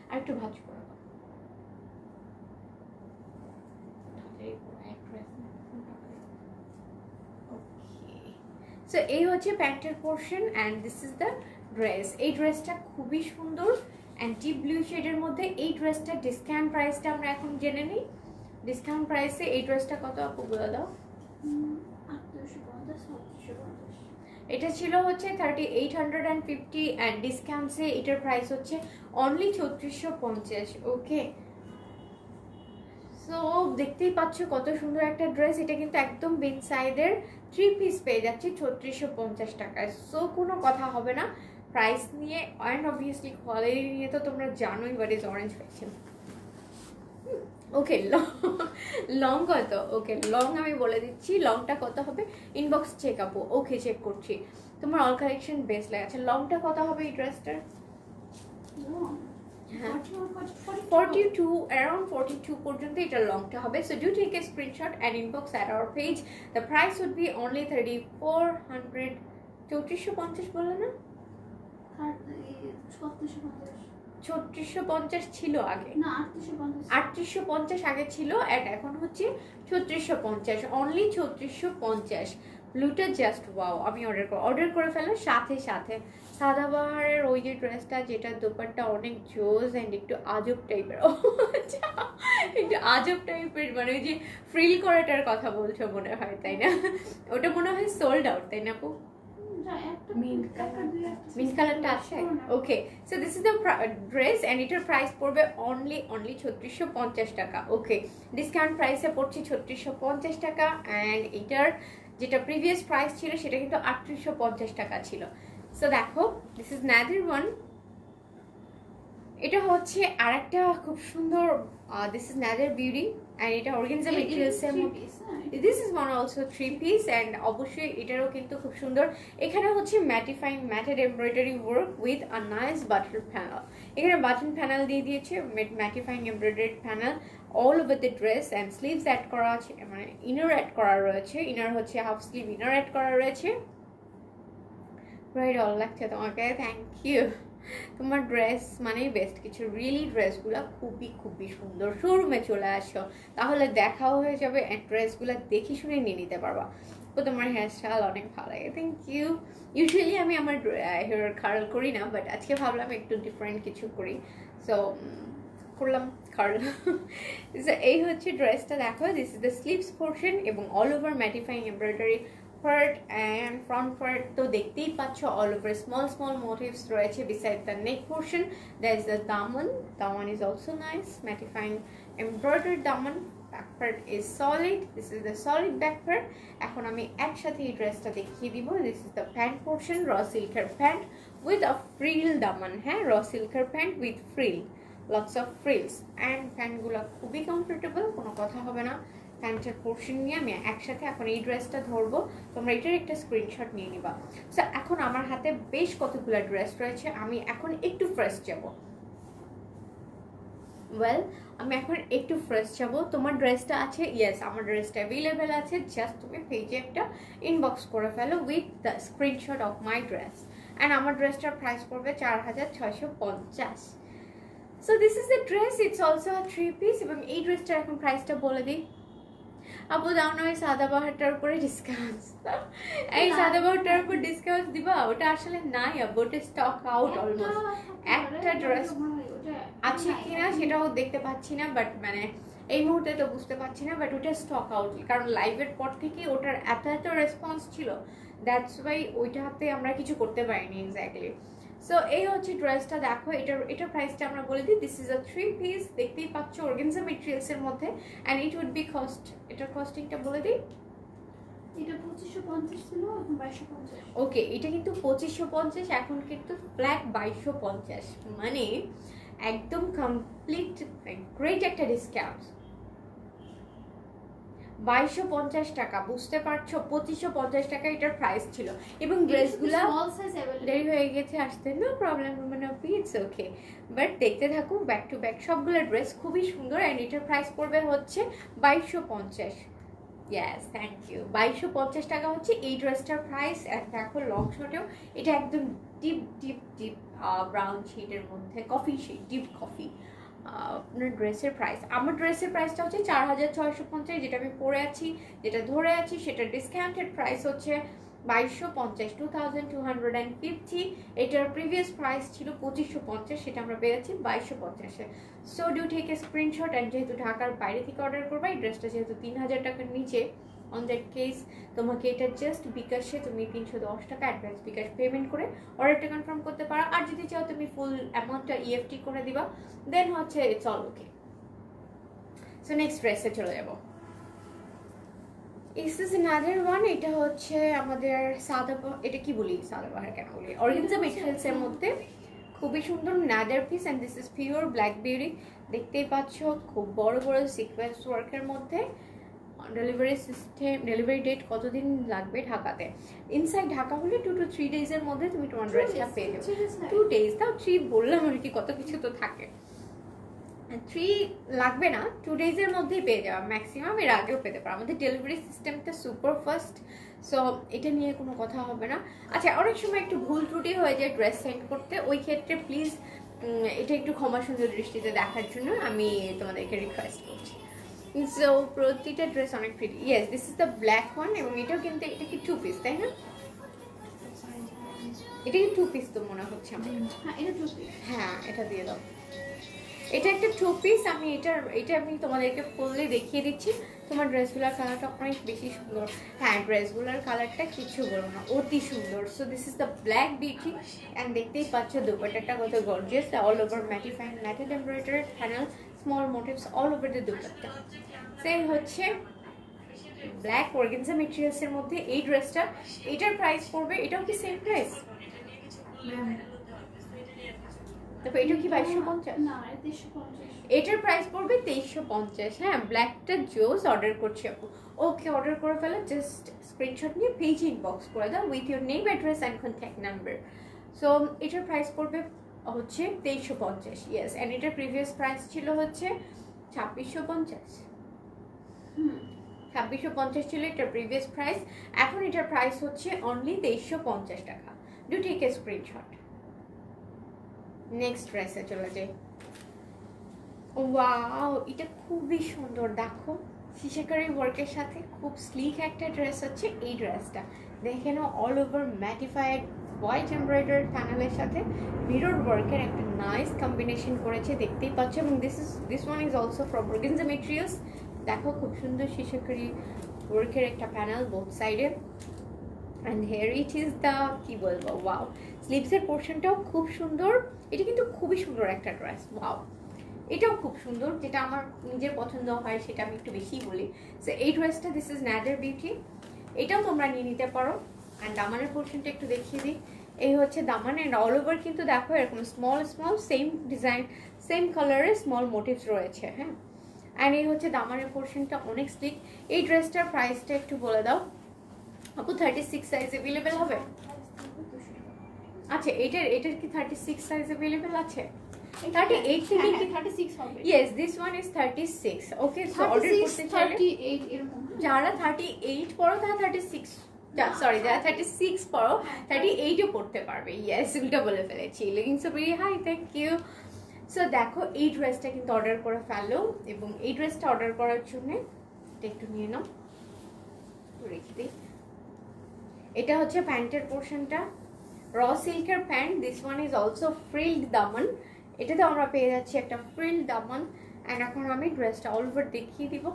আর একটু ভাজ করে দাও। সো এই হচ্ছে প্যান্টের portion and this is the dress. এই ড্রেসটা খুবই সুন্দর অ্যান্ড ডিপ ব্লু শেডের মধ্যে। এই ড্রেসটা ডিসকাউন্ট প্রাইসটা আমরা এখন জেনে নিই। ডিসকাউন্ট প্রাইসে এই ড্রেসটা কত আপু বলে দাও? এটা ছিল হচ্ছে 3850 অ্যান্ড ডিসকাউন্টসে এটার প্রাইস হচ্ছে অনলি 3650। ওকে, সো দেখতেই পাচ্ছ কত সুন্দর একটা ড্রেস। এটা কিন্তু একদম বিন সাইডের 3 পিস পেয়ে যাচ্ছে 3650 টাকায়। সো কোনো কথা হবে না প্রাইস নিয়ে, অ্যান্ড অবভিয়াসলি কোয়ালিটি নিয়ে তো তোমরা জানোই what is orange fashion. Okay, long কত? ওকে, লং আমি বলে দিচ্ছি, লংটা কত হবে? ইনবক্স চেক আপু। ওকে, চেক করছি। তোমার অল কালেকশন বেস্ট লাগে। আচ্ছা লংটা কত হবে এই ড্রেসটার? 42, around 42 পর্যন্ত এটা লংটা হবে। So do take a screenshot and inbox at our page. The price would be only 3400। 3450 বললো না? 3650 ছিল আগে, 3850 আগে ছিল, অ্যান্ড এখন হচ্ছে 3650, অনলি 3650। ব্লুটা জাস্ট ওয়াও। আমি অর্ডার করে ফেলার সাথে সাথে সাদাবাহারের ওই যে ড্রেসটা যেটা দোপাট্টা অনেক জোস অ্যান্ড একটু আজব টাইপের, একটু আজব টাইপের, মানে ওই যে ফ্রিল করাটার কথা বলছো মনে হয়, তাই না? ওটা মনে হয় সোল্ড আউট, তাই না আপু? মিন্ট কালারটা আছে। Okay, so this is the dress and এটার প্রাইস পড়বে অনলি 3650 টাকা। ওকে, ডিসকাউন্ট প্রাইসে পড়ছে 3650 টাকা অ্যান্ড এটার যেটা প্রিভিয়াস প্রাইস ছিল সেটা কিন্তু 3850 টাকা ছিল। সো দেখো দিস ইজ নাদার ওয়ান। এটা হচ্ছে আরেকটা খুব সুন্দর, this is another beauty and এটা অর্গানজা মেটেরিয়ালস এর মধ্যে, this is one also 3 piece and অবশ্যই এটারও কিন্তু খুব সুন্দর। এখানে হচ্ছে mattifying matted embroidery work with a nice button panel, এখানে বাটন প্যানেল দিয়ে দিয়েছে, mattifying embroidery panel all over the dress and sleeves add করা আছে, মানে ইনার অ্যাড করা রয়েছে, ইনার হচ্ছে হাফ স্লিভ ইনার অ্যাড করা রয়েছে। রাইট, অল লাগছে তোমাকে, থ্যাংক ইউ। তোমার ড্রেস মানেই বেস্ট কিছু, রিয়েলি ড্রেসগুলো খুবই খুবই সুন্দর। শোরুমে চলে আসো, তাহলে দেখাও হয়ে যাবে অ্যান্ড ড্রেসগুলো দেখে শুনে নিয়ে নিতে পারবা। তো তোমার হেয়ার স্টাইল অনেক ভালো লাগে, থ্যাংক ইউ। ইউজুয়ালি আমি আমার হেয়ার কার্ল করি না, বাট আজকে ভাবলাম একটু ডিফারেন্ট কিছু করি, সো করলাম কার্ল। এই হচ্ছে ড্রেসটা, দেখো this is the sleeves portion এবং all over mattifying embroidery part and front part তো দেখতেই পাচ্ছ all over small small motifs রয়েছে beside the neck portion. There is the daman is also nice, mattifying embroidered daman. Back part is solid, this is the solid back part. এখন আমি একসাথে এই ড্রেসটা দেখিয়ে দিব। This is the pant portion, raw silker pant with a frill daman, হ্যাঁ raw silker pant with frill, lots of frills and প্যান্টগুলো খুবই কমফোর্টেবল, কোনো কথা হবে না। প্যান্টের পোর্শন নিয়ে আমি একসাথে এখন এই ড্রেসটা ধরবো, তোমরা এটার একটা স্ক্রিনশট নিয়ে নিবা। সো এখন আমার হাতে বেশ কতগুলো ড্রেস রয়েছে, আমি এখন একটু ফ্রেশ যাব। আমি এখন একটু ফ্রেশ যাব। তোমার ড্রেসটা আছে, ইয়েস আমার ড্রেসটা অ্যাভেলেবেল আছে, জাস্ট তুমি পেজে একটা ইনবক্স করে ফেলো with the screenshot of my dress and আমার ড্রেসটার প্রাইস পড়বে 4650। So this is the dress, it's also 3 piece এবং এই ড্রেসটার এখন প্রাইসটা বলে দিই। আপু দাও না ওই সাদাবাহারটার উপরে ডিসকাউন্ট, এই সাদাবাহারটার উপর ডিসকাউন্ট দিবা? ওটা আসলে নাই আপু, ওটা স্টক আউট অলমোস্ট। একটা ড্রেস আছে কিনা সেটাও দেখতে পাচ্ছি না, বাট মানে এই মুহূর্তে তো বুঝতে পারছি না, বাট ওটা স্টক আউট, কারণ লাইভের পর থেকে ওটার এত রেসপন্স ছিল, দ্যাটস ওয়াই ওইটাতে আমরা কিছু করতে পারিনি এক্স্যাক্টলি। সো এই হচ্ছে ড্রেসটা, দেখো এটার প্রাইসটা আমরা বলে দিই। দিস ইজ আ 3 পিস, দেখতেই পাচ্ছ অর্গানজা মেটেরিয়ালসের মধ্যে and it would be cost, এটার কস্টিংটা বলে দিই। এটা 2550 ছিল, এখন 2250। ওকে, এটা কিন্তু 2550, এখন কিন্তু ফ্ল্যাট 2250, মানে একদম কমপ্লিট গ্রেট একটা ডিসকাউন্ট। 2250 টাকা, বুঝতে পারছো? 2550 টাকা এটার প্রাইস ছিল এবং ড্রেসগুলো দেরি হয়ে গেছে আসতে, নো প্রবলেম, মানে ইটস ওকে, বাট দেখতে থাকো ব্যাক টু ব্যাক সবগুলো ড্রেস খুবই সুন্দর অ্যান্ড এটার প্রাইস পড়বে হচ্ছে 2250। Yes, thank you. 2250 টাকা হচ্ছে এই ড্রেসটার প্রাইস। অ্যান্ড দেখো লং শর্টেও এটা একদম ডিপ ডিপ ডিপ ব্রাউন শেডের মধ্যে, কফি শেড, ডিপ কফি। আপনার ড্রেসের প্রাইস, আমার ড্রেসের প্রাইসটা হচ্ছে 4650, যেটা আমি পরে আছি, যেটা ধরে আছি, সেটার ডিসকাউন্টেড প্রাইস হচ্ছে 2250, 2250। এটার প্রিভিয়াস প্রাইস ছিল 2550, সেটা আমরা পেয়েছি 2250-এ। So do take a screenshot and যেহেতু ঢাকার বাইরে থেকে অর্ডার করবা, এই ড্রেসটা যেহেতু 3000 টাকার নিচে, অন দ্যাট কেস তোমাকে এটা জাস্ট বিকাশে তুমি 310 টাকা অ্যাডভান্স বিকাশ পেমেন্ট করে অর্ডারটা কনফার্ম করতে পারো। আর যদি চাও তুমি ফুল অ্যামাউন্টটা ইএফটি করে দিবা, দেন হচ্ছে it's all okay. So next ড্রেসে চলে যাবো। দিস ইজ অ্যানাদার ওয়ান, এটা হচ্ছে আমাদের এটা কি বলি, সাদাবাহার কেন বলি, অর্গানজা মেটেরিয়ালসের মধ্যে খুবই সুন্দর another piece and this is pure black beauty. দেখতেই পাচ্ছ খুব বড় বড় সিকোয়েন্স ওয়ার্কের মধ্যে। ডেলিভারি সিস্টেম, ডেলিভারি ডেট কতদিন লাগবে ঢাকাতে? ইনসাইড ঢাকা হলে 2 to 3 ডেজের মধ্যে তুমি তোমার ড্রেসটা পেয়ে যাবে। 2 ডেজ তাও 3 বললাম আর কি, কত কিছু তো থাকে। 3 লাগবে না, 2 ডেজের মধ্যেই পেয়ে যাওয়া ম্যাক্সিমাম, এর আগেও পেতে পারো। আমাদের ডেলিভারি সিস্টেমটা সুপার ফাস্ট, সো এটা নিয়ে কোনো কথা হবে না। আচ্ছা, অনেক সময় একটু ভুল ত্রুটি হয়ে যায় ড্রেস সেন্ড করতে, ওই ক্ষেত্রে প্লিজ এটা একটু ক্ষমা সুন্দর দৃষ্টিতে দেখার জন্য আমি তোমাদেরকে রিকোয়েস্ট করছি। সো প্রতিটা ড্রেস অনেক pretty. Yes, this is the black one এবং এটাও কিন্তু, এটা কি 2 পিস তাই না? এটা কি 2 পিস তো মনে হচ্ছে আমার। হ্যাঁ, এটা দিয়ে দাও। এটা একটা 2 পিস, আমি এটা আমি তোমাদেরকে ফুললি দেখিয়ে দিচ্ছি। তোমার ড্রেসগুলোর কালারটা অনেক বেশি সুন্দর। হ্যাঁ, ড্রেসগুলোর কালারটা কিছু বলো না, অতি সুন্দর। So this is the black beauty and দেখতেই পাচ্ছ দুপাট্টাটা কত gorgeous, all over mattifying matted embroidery panel, small motifs all over the dupatta. সেই হচ্ছে ব্ল্যাক অর্গানজা মেটেরিয়ালসের মধ্যে এই ড্রেসটা। এটার প্রাইস পড়বে, এটাও কি সেম প্রাইস? তারপর এটা কি 2250? না, 2350। এটার প্রাইস পড়বে 2350। হ্যাঁ, ব্ল্যাকটা জোস অর্ডার করছি আপু। ওকে, অর্ডার করে ফেলো, জাস্ট স্ক্রিনশট নিয়ে পেজ ইনবক্স করে দাও with your name, address and contact number. So এটার প্রাইস পড়বে হচ্ছে 2350। ইয়েস, অ্যান্ড এটার প্রিভিয়াস প্রাইস ছিল হচ্ছে 2650। 2650 ছিল এটার প্রিভিয়াস প্রাইস, এখন এটার প্রাইস হচ্ছে অনলি 2350 টাকা। Do take a screenshot. Next ড্রেসে চলে যাই। ওয়াও, এটা খুবই সুন্দর, দেখো শিশাকারি ওয়ার্কের সাথে খুব স্লিক একটা ড্রেস হচ্ছে এই ড্রেসটা। দেখে নাও, অল ওভার ম্যাটিফাইড হোয়াইট এমব্রয়ডারি প্যানেলের সাথে মিরর ওয়ার্কের একটা নাইস কম্বিনেশন করেছে, দেখতেই পাচ্ছ। এবং this one is also from organza materials. দেখো খুব সুন্দর শিশাকারি ওয়ার্কের একটা প্যানেল বোথ সাইডে। And here it is the, কি বলবো, ওয়াও, স্লিভসের পোর্শনটাও খুব সুন্দর। এটা কিন্তু খুবই সুন্দর একটা ড্রেস, ওয়াও। এটাও খুব সুন্দর, যেটা আমার নিজের পছন্দ হয় সেটা আমি একটু বেশিই বলি। সো এই ড্রেসটা, দিস ইজ নাদার বিউটি। এটাও তোমরা নিয়ে নিতে পারো। অ্যান্ড দামানের পোর্শনটা একটু দেখিয়ে দিই। এই হচ্ছে দামান, অ্যান্ড অল ওভার কিন্তু দেখো এরকম small small same design same কালারের স্মল মোটিভস রয়েছে। হ্যাঁ, অ্যান্ড এই হচ্ছে দামানের পোর্শনটা, অনেক স্লিক। এই ড্রেসটার প্রাইসটা একটু বলে দাও আপু। 36 সাইজ অ্যাভেলেবেল হবে? আচ্ছা, এটার কি 36 সাইজ অ্যাভেলেবেল আছে? 38 থেকে কি 36 হবে? Yes, this one is 36. Okay, so order করতে চাইলে 38 এরকম। যারা 38 পড়ো তারা 36, সরি, যারা 36 পড়ো 38 ও পড়তে পারবে। ইয়েস, উল্টা বলে ফেলেছি। Looking so very high, thank you. So দেখো এই ড্রেসটা কিন্তু অর্ডার করে ফেলো, এবং এই ড্রেসটা অর্ডার করার জন্য এটা একটু নিয়ে নাও, রেখে দিই। এটা হচ্ছে প্যান্টের পোর্শনটা, র সিল্কের pant. This one is also frilled daman. এটাতে আমরা পেয়ে যাচ্ছি একটা ফ্রিল দামান। অ্যান্ড এখন আমি ড্রেসটা অল ওভার দেখিয়ে দিব।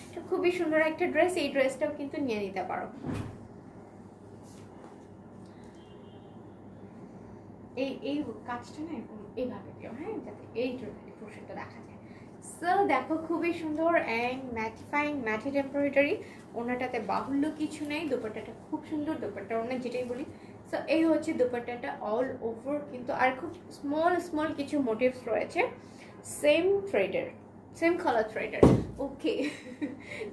এটা খুবই সুন্দর একটা ড্রেস, এই ড্রেসটাও কিন্তু নিয়ে নিতে পারো। এই কাজটা না এরকম এইভাবে দিও, হ্যাঁ, যাতে এই পোর্শনটা দেখা যায়। সো দেখো খুবই সুন্দর অ্যান্ড ম্যাটিফাইং ম্যাটেড এমব্রয়ডারি। ওনাটাতে বাহুল্য কিছু নেই, দোপাট্টাটা খুব সুন্দর, দোপাট্টা অনেক যেটাই বলি। সো এই হচ্ছে দোপাট্টাটা অল ওভার কিন্তু, আর খুব স্মল স্মল কিছু মোটিভস রয়েছে সেম থ্রেডের, সেম কালার থ্রেডের। ওকে,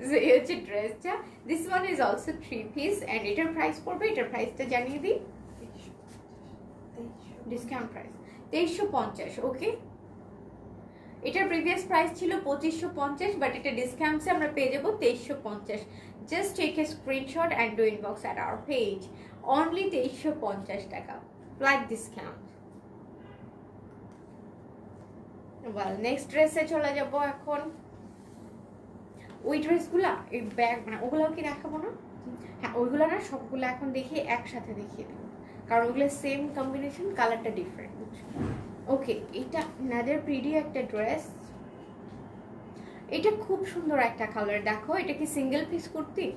সো এই হচ্ছে ড্রেসটা। This one is also 3 piece, and এটার প্রাইস পড়বে, এটার প্রাইসটা জানিয়ে দিই, ডিসকাউন্ট প্রাইস 2350। ওকে, এটার প্রিভিয়াস প্রাইস ছিল 2550, বাট এটা ডিসকাউন্টসে আমরা পেয়ে যাবো 2350। Just take a screenshot and do inbox at our page. Only 2350 টাকা, ফ্ল্যাট ডিসকাউন্ট। ওয়েল, নেক্সট ড্রেসে চলে যাবো এখন। ওই ড্রেসগুলা, এই ব্যাগ, মানে ওগুলাও কি দেখাবো না? হ্যাঁ, ওইগুলো না সবগুলো এখন দেখি একসাথে দেখিয়ে দেবো, কারণ ওগুলো সেম কম্বিনেশন, কালারটা ডিফারেন্ট। ওকে, এটা নাদার প্রিটি একটা ড্রেস। এটা খুব সুন্দর একটা কালার, দেখো। এটা কি সিঙ্গেল পিস কুর্তি?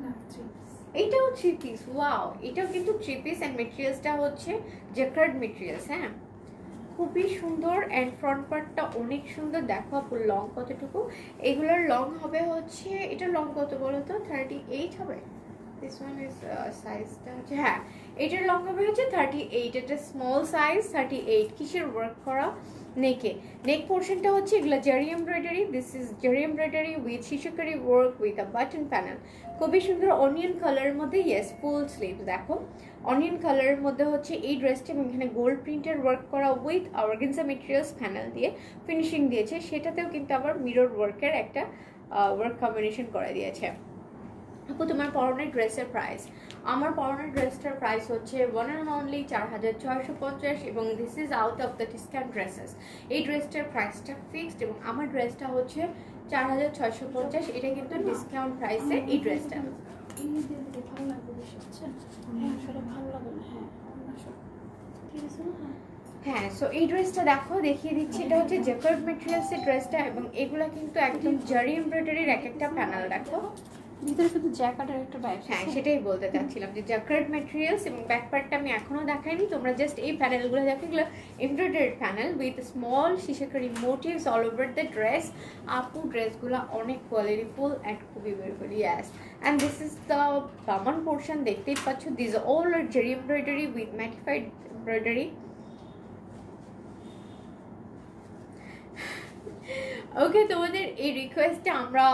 না, 3 পিস। এইটাও 3 পিস। ওয়াও, এটাও কিন্তু 3 পিস, অ্যান্ড মেটেরিয়ালসটা হচ্ছে জ্যাকার্ড মেটেরিয়ালস। হ্যাঁ, খুবই সুন্দর, অ্যান্ড ফ্রন্ট পার্টটা অনেক সুন্দর। দেখো আপু লং কতটুকু, এগুলোর লং হবে হচ্ছে, এটা লং কত বলো তো? 38 হবে। দিস ওয়ান ইজ সাইজটা হচ্ছে, হ্যাঁ, এটার লং হবে হচ্ছে 38। এটা স্মল সাইজ 38। কিসের ওয়ার্ক করা? নেকে, নেক পোর্শনটা হচ্ছে এগুলো zari embroidery. This is zari embroidery with shishakari work with a button panel. খুবই সুন্দর অনিয়ন কালারের মধ্যে। Yes, full sleeve. দেখো অনিয়ন কালারের মধ্যে হচ্ছে এই ড্রেসটা, এবং এখানে গোল্ড প্রিন্টের ওয়ার্ক করা উইথ অর্গানজা মেটেরিয়ালস প্যানেল দিয়ে ফিনিশিং দিয়েছে। সেটাতেও কিন্তু আবার মিরর ওয়ার্কের একটা ওয়ার্ক কম্বিনেশন করে দিয়েছে। আপু তোমার পরনের ড্রেসের প্রাইস? আমার পরনের ড্রেসটার প্রাইস হচ্ছে 1 and only 4650, এবং this is out of the discount dresses. এই ড্রেসটার প্রাইসটা ফিক্সড, এবং আমার ড্রেসটা হচ্ছে 4650। এটা কিন্তু ডিসকাউন্ট প্রাইসে এই ড্রেসটা। এই দিদি ভালো লাগবে বেশি, আচ্ছা? হ্যাঁ, আসলে ভালো লাগে না। হ্যাঁ, ঠিক আছে না? হ্যাঁ, সো এই ড্রেসটা দেখো, দেখিয়ে দিচ্ছি। এটা হচ্ছে জ্যাকার্ড মেটেরিয়ালসের ড্রেসটা, এবং এগুলা কিন্তু একদম জারি এমব্রয়ডারির এক একটা প্যানেল। দেখো ভিতরে শুধু জ্যাকেটের একটা ব্যাগ। হ্যাঁ, সেটাই বলতে চাচ্ছিলাম যে জ্যাকার্ড মেটেরিয়ালস, এবং ব্যাক পার্টটা আমি এখনো দেখাইনি। তোমরা জাস্ট এই প্যানেলগুলো দেখো, এগুলো embroidery panel with small shishakari motifs all over the dress. আপু ড্রেসগুলো অনেক কোয়ালিটিফুল অ্যান্ড খুবই beautiful. Yes, and this is the daman portion, দেখতেই পাচ্ছ। This all are zari embroidery with mattified embroidery. Okay, তোমাদের এই রিকোয়েস্টটা আমরা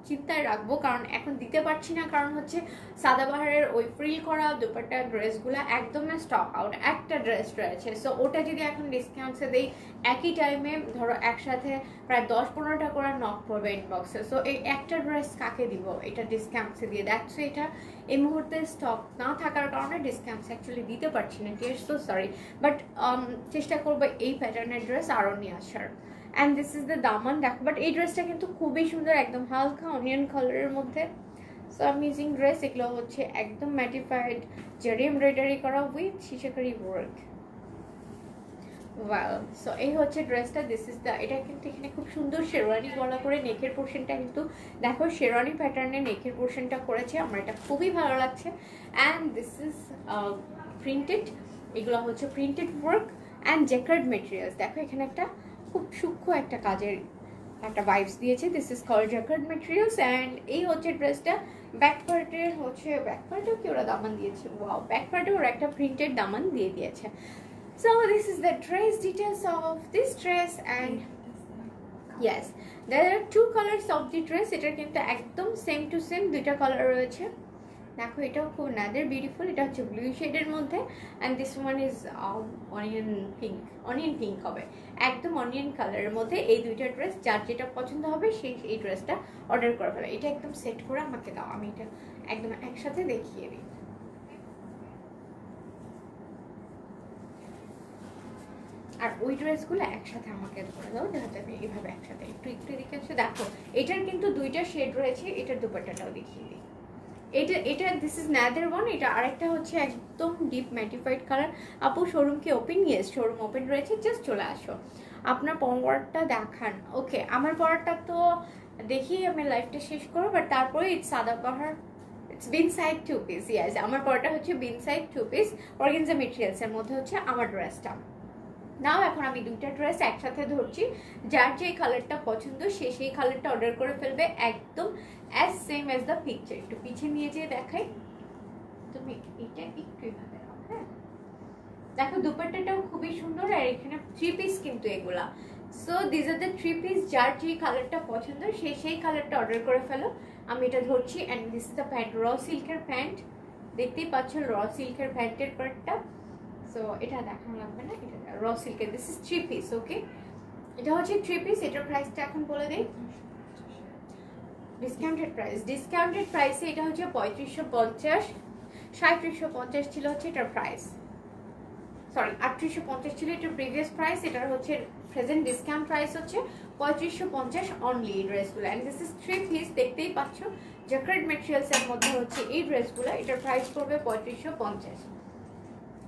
চিন্তায় রাখবো, কারণ এখন দিতে পারছি না, কারণ হচ্ছে সাদাবাহারের ওই ফ্রিল করা দুপাট্টা ড্রেসগুলো একদমই স্টক আউট। একটা ড্রেস রয়েছে, সো ওটা যদি এখন ডিসকাউন্টসে দেই, একই টাইমে ধরো একসাথে প্রায় 10-15টা করে নক করবে ইনবক্সে। সো এই একটা ড্রেস কাকে দিব এটা ডিসকাউন্টসে দিয়ে? দেখছো এটা এই মুহূর্তে স্টক না থাকার কারণে ডিসকাউন্টস অ্যাকচুয়ালি দিতে পারছি না, টিয়ার, সো সরি। বাট চেষ্টা করবো এই প্যাটার্নের ড্রেস আরও নিয়ে আসার। অ্যান্ড দিস ইজ দ্য দামান, দেখো। বাট এই ড্রেসটা কিন্তু খুবই সুন্দর, একদম হালকা অনিয়ন কালারের মধ্যে। So amazing dress. এগুলো হচ্ছে একদম ম্যাটিফাইড জারি এমব্রয়ডারি করা with shishakari work. Well, so এই হচ্ছে ড্রেসটা। দিস ইজ দ্য, এটা কিন্তু এখানে খুব সুন্দর শেরওয়ানি গলা করে নেকের পোর্শনটা কিন্তু দেখো শেরওয়ানি প্যাটার্নে নেকের পোর্শনটা করেছে, আমার এটা খুবই ভালো লাগছে। অ্যান্ড দিস ইজ প্রিন্টেড, এগুলো হচ্ছে printed work and jacquard materials. দেখো এখানে একটা খুব সূক্ষ্ম একটা কাজের একটা ভাইবস দিয়েছে। This is called jacquard materials. And এই হচ্ছে ড্রেসটা। ব্যাক পার্টের হচ্ছে, ব্যাক পার্টেও কি ওরা দামান দিয়েছে? ওয়াও, ব্যাক পার্টে ওরা একটা প্রিন্টেড দামান দিয়ে দিয়েছে। So this is the dress details of this dress, and yes, there are 2 colors of the dress. এটা কিন্তু একদম সেম টু সেম দুইটা কালার রয়েছে। দেখো এটাও খুব নাদের বিউটিফুল, এটা হচ্ছে ব্লু শেডের মধ্যে, and this one is onion pink. Onion pink হবে, একদম অনিয়ন কালারের মধ্যে। এই দুইটা ড্রেস যার যেটা পছন্দ হবে সেই এই ড্রেসটা অর্ডার করে ফেলো। এটা একদম সেট করে আমাকে দাও, আমি এটা একদম একসাথে দেখিয়ে দিই। আর ওই ড্রেসগুলো একসাথে আমাকে ধরে দাও, যাতে আমি এইভাবে একসাথে একটু একটু এদিকে আসে। দেখো এটার কিন্তু দুইটা শেড রয়েছে, এটার দুপাট্টাটাও দেখিয়ে দিই। এটা দিস ইজ নাদার ওয়ান, এটা আরেকটা হচ্ছে একদম ডিপ ম্যাটিফাইড কালার। আপু শোরুম কি ওপেন? ইয়েস, শোরুম ওপেন রয়েছে, জাস্ট চলে আসো। আপনার পরারটা দেখান। ওকে, আমার পরারটা তো দেখি আমি লাইফটা শেষ করবো, বাট তারপরে it's Sadabahar, it's been side 2 piece. Yes, আমার পরাটা হচ্ছে বিন সাইড 2 পিস অর্গানজা মেটেরিয়ালসের মধ্যে হচ্ছে আমার ড্রেসটা। নাও এখন আমি দুইটা ড্রেস একসাথে ধরছি, যার যে কালারটা পছন্দ সে সেই কালারটা অর্ডার করে ফেলবে, একদম as same as the picture. একটু পিছিয়ে নিয়ে যেয়ে দেখাই, তুমি এটা একটু এভাবে নাও। হ্যাঁ, দেখো দুপাট্টাটাও খুবই সুন্দর, আর এখানে 3 পিস কিন্তু এগুলা। So this are the 3 piece, যার যে কালারটা পছন্দ সে সেই কালারটা অর্ডার করে ফেলো। আমি এটা ধরছি, and this is the pant, র সিল্কের প্যান্ট। দেখতেই পাচ্ছ র সিল্কের প্যান্টের পার্টটা। সো এটা দেখানো লাগবে না, এটা র সিল্কের। This is 3 piece. ওকে, এটা হচ্ছে 3 পিস। এটার প্রাইসটা এখন বলে দিই, ডিসকাউন্টেড প্রাইস। ডিসকাউন্টেড প্রাইসে এটা হচ্ছে 3550, 3750 ছিল হচ্ছে এটার প্রাইস। সরি, 3850 ছিল এটার প্রিভিয়াস প্রাইস। এটার হচ্ছে প্রেজেন্ট ডিসকাউন্ট প্রাইস হচ্ছে 3550 অনলি এই ড্রেসগুলো। অ্যান্ড দিস ইজ 3 পিস, দেখতেই পাচ্ছ জ্যাকার্ড মেটেরিয়ালসের মধ্যে হচ্ছে এই ড্রেসগুলো। এটার প্রাইস পড়বে 3550।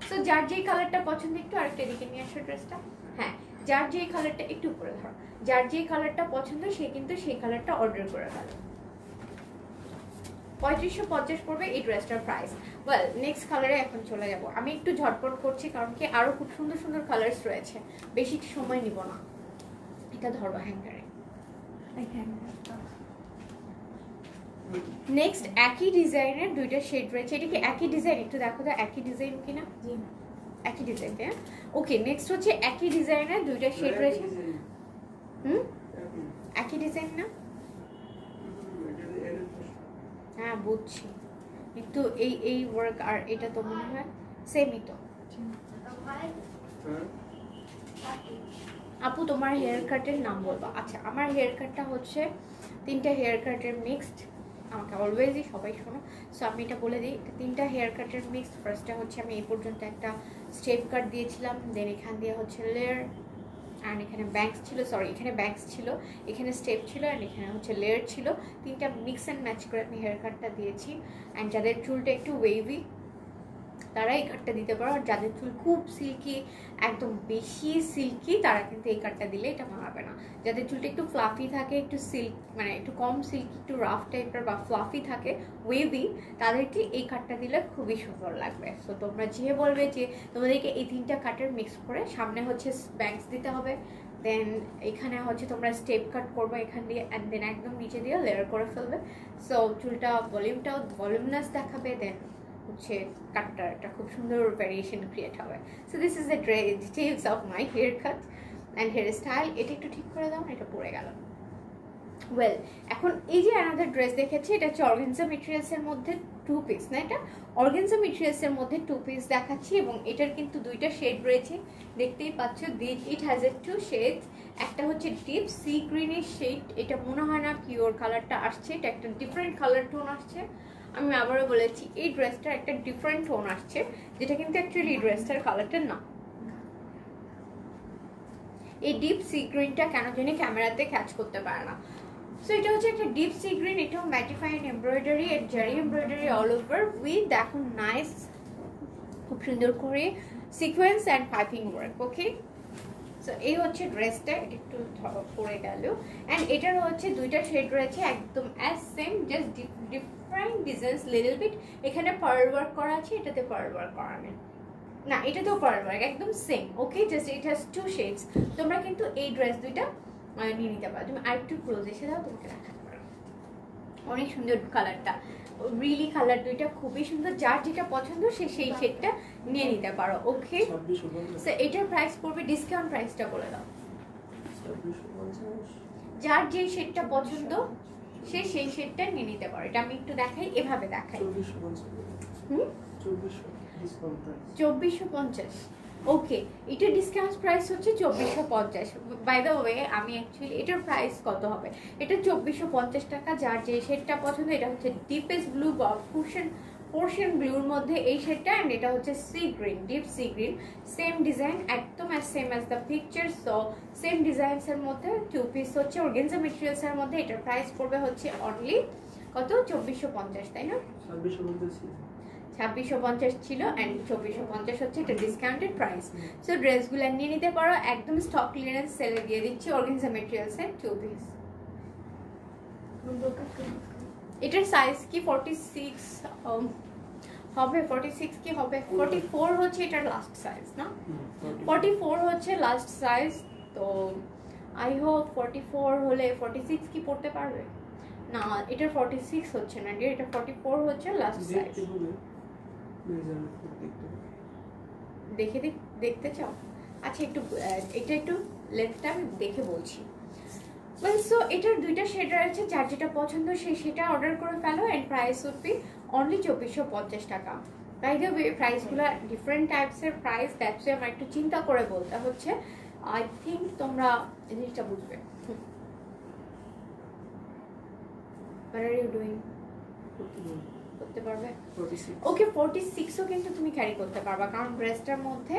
সো যার যেই কালারটা পছন্দ, একটু আরেকটা দিকে নিয়ে আসো ড্রেসটা। হ্যাঁ, যার যেই কালারটা, একটু উপরে ধরো, যার যেই কালারটা পছন্দ সে কিন্তু সেই কালারটা অর্ডার করে ফেলো। 3550 পড়বে এই ড্রেসটার প্রাইস। ওয়েল, নেক্সট কালারে এখন চলে যাব। আমি একটু ঝটপট করছি কারণ কি আরো খুব সুন্দর সুন্দর কালার্স রয়েছে, বেশি সময় নিব না। এটা ধরো হ্যাঙ্গারে। নেক্সট একই ডিজাইনের দুইটা শেড রয়েছে। এটা কি একই ডিজাইন? একটু দেখো তো একই ডিজাইন কিনা। একই ডিজাইন, হ্যাঁ। ওকে, নেক্সট হচ্ছে একই ডিজাইনের দুইটা শেড রয়েছে। একই ডিজাইন না? হ্যাঁ বুঝছি, কিন্তু এই ওয়ার্ক আর এটা তো মনে হয় সেমই তো। আপু তোমার হেয়ার কাটের নাম বলবা? আচ্ছা, আমার হেয়ার কাটটা হচ্ছে 3টা হেয়ার কাটের মিক্সড। আমাকে অলওয়েজই সবাই শোনো, সো আমি এটা বলে দিই, 3টা হেয়ার কাটের মিক্সড। ফার্স্টটা হচ্ছে আমি এই পর্যন্ত একটা স্টেপ কাট দিয়েছিলাম, দেন এখান দিয়ে হচ্ছে লেয়ার, অ্যান্ড এখানে ব্যাঙ্কস ছিল, সরি এখানে ব্যাঙ্কস ছিল, এখানে স্টেপ ছিল, অ্যান্ড এখানে হচ্ছে লেয়ার ছিল। 3টা মিক্স অ্যান্ড ম্যাচ করে আমি হেয়ার কাটটা দিয়েছি। অ্যান্ড যাদের চুলটা একটু ওয়েভি তারা এই কাটটা দিতে পারো, আর যাদের চুল খুব সিল্কি, একদম বেশি সিল্কি, তারা কিন্তু এই কাটটা দিলে এটা মানাবে না। যাদের চুলটা একটু ফ্লাফি থাকে, একটু সিল্ক মানে একটু কম সিল্কি, একটু রাফ টাইপের বা ফ্লাফি থাকে, ওয়েভি, তাদেরকে এই কাটটা দিলে খুবই সুন্দর লাগবে। সো তোমরা যে বলবে যে তোমাদেরকে এই 3টা কাটের মিক্স করে সামনে হচ্ছে ব্যাঙ্কস দিতে হবে, দেন এখানে হচ্ছে তোমরা স্টেপ কাট করবে এখান দিয়ে, অ্যান্ড দেন একদম নিচে দিয়ে লেয়ার করে ফেলবে। সো চুলটা ভলিউমটাও ভলিউমনেস দেখাবে, দেন হচ্ছে কাটটা একটা খুব সুন্দর ভ্যারিয়েশন ক্রিয়েট হবে। So this is the details of my hair cut. And hair style এটা একটু ঠিক করে দাও, এটা পড়ে গেল। ওয়েল, এখন এই যে অ্যানাদার ড্রেস দেখেছি, এটা হচ্ছে অর্গানজা মেটেরিয়ালসের মধ্যে 2 পিস, না এটা অর্গানজা মেটেরিয়ালসের মধ্যে 2 পিস দেখাচ্ছি, এবং এটার কিন্তু 2টা শেড রয়েছে, দেখতেই পাচ্ছ। It has a 2 shades. একটা হচ্ছে ডিপ সি গ্রিনের শেড, এটা মনে হয় না পিওর কালারটা আসছে, এটা একটা ডিফারেন্ট কালার টোন আসছে। আমি আবারও বলেছি এই ড্রেসটার একটা ডিফারেন্ট টোন আসছে, যেটা কিন্তু অ্যাকচুয়ালি এই ড্রেসটার কালারটা না। এই ডিপ সি গ্রিনটা কেন জানি ক্যামেরাতে ক্যাচ করতে পারে না। সো এটা হচ্ছে একটা ডিপ সি গ্রিন, এটাও ম্যাটিফাইড এমব্রয়ডারি এন্ড জারি এমব্রয়ডারি অল ওভার উইথ দেখো নাইস, খুব সুন্দর করে sequence and piping work. Okay, so এই হচ্ছে ড্রেসটা, এটা একটু পরে গেল। অ্যান্ড এটার হচ্ছে 2টা শেড রয়েছে, একদম as same, just different designs little bit. এখানে পার্ল ওয়ার্ক করা আছে, এটাতে পার্ল ওয়ার্ক করা নেই, না এটাতেও পার্ল ওয়ার্ক, একদম same. Okay, just it has 2 shades. তোমরা কিন্তু এই ড্রেস 2টা নিয়ে নিতে পারো। তুমি আরেকটু ক্লোজ এসে দাও, তোমাকে দেখাতে পারো। অনেক সুন্দর কালারটা, রিয়েলি কালার 2টা খুবই সুন্দর। যার যেটা পছন্দ সে সেই শেডটা নিয়ে নিতে পারো। ওকে, সো এটার প্রাইস পড়বে, ডিসকাউন্ট প্রাইসটা বলে দাও। যার যে শেডটা পছন্দ সে সেই শেডটা নিয়ে নিতে পারো। এটা আমি একটু দেখাই, এভাবে দেখাই। 2450। ওকে, এটার ডিসকাউন্ট প্রাইস হচ্ছে 2450। বাই দ্য ওয়ে, আমি অ্যাকচুয়ালি এটার প্রাইস কত হবে, এটা 2450 টাকা। যার যে শেডটা পছন্দ, এটা হচ্ছে ডিপেস্ট ব্লু বা পোর্শন ব্লুর মধ্যে এই শেডটা, অ্যান্ড এটা হচ্ছে sea green, deep sea green, same design একদম same as the picture. So same ডিজাইনসের মধ্যে 2 পিস হচ্ছে অর্গানজা মেটেরিয়ালসের মধ্যে। এটার প্রাইস পড়বে হচ্ছে অনলি কত, 2450, তাই না? 2650 ছিল অ্যান্ড 2450 হচ্ছে এটা ডিসকাউন্টেড প্রাইস। সো ড্রেসগুলো নিয়ে নিতে পারো, একদম স্টক ক্লিয়ারেন্স সেলে দিয়ে দিচ্ছি অর্গানজা মেটেরিয়ালসের 2 পিস। এটার সাইজ কি 46 হবে? 46 কি হবে? 44 হচ্ছে এটার লাস্ট সাইজ, না 44 হচ্ছে লাস্ট সাইজ। তো আই হোপ 44 হলে 46 কি পড়তে পারবে না, এটার 46 হচ্ছে না ডিয়ার, এটা 44 হচ্ছে লাস্ট সাইজ। দেখতে চাও? আচ্ছা, একটু এটা একটু লেন্থটা আমি দেখে বলছি। ওয়েল, সো এটার 2টা শেড রয়েছে, যার যেটা পছন্দ সেই সেটা অর্ডার করে ফেলো, and price would be only 2450 টাকা। বাই দ্য ওয়ে, প্রাইসগুলো ডিফারেন্ট টাইপসের প্রাইস, দ্যাটস আমার একটু চিন্তা করে বলতে হচ্ছে। আই থিঙ্ক তোমরা জিনিসটা বুঝবে। What are you doing? করতে পারবে? ওকে, 46ও কিন্তু তুমি ক্যারি করতে পারবা, কারণ ড্রেসটার মধ্যে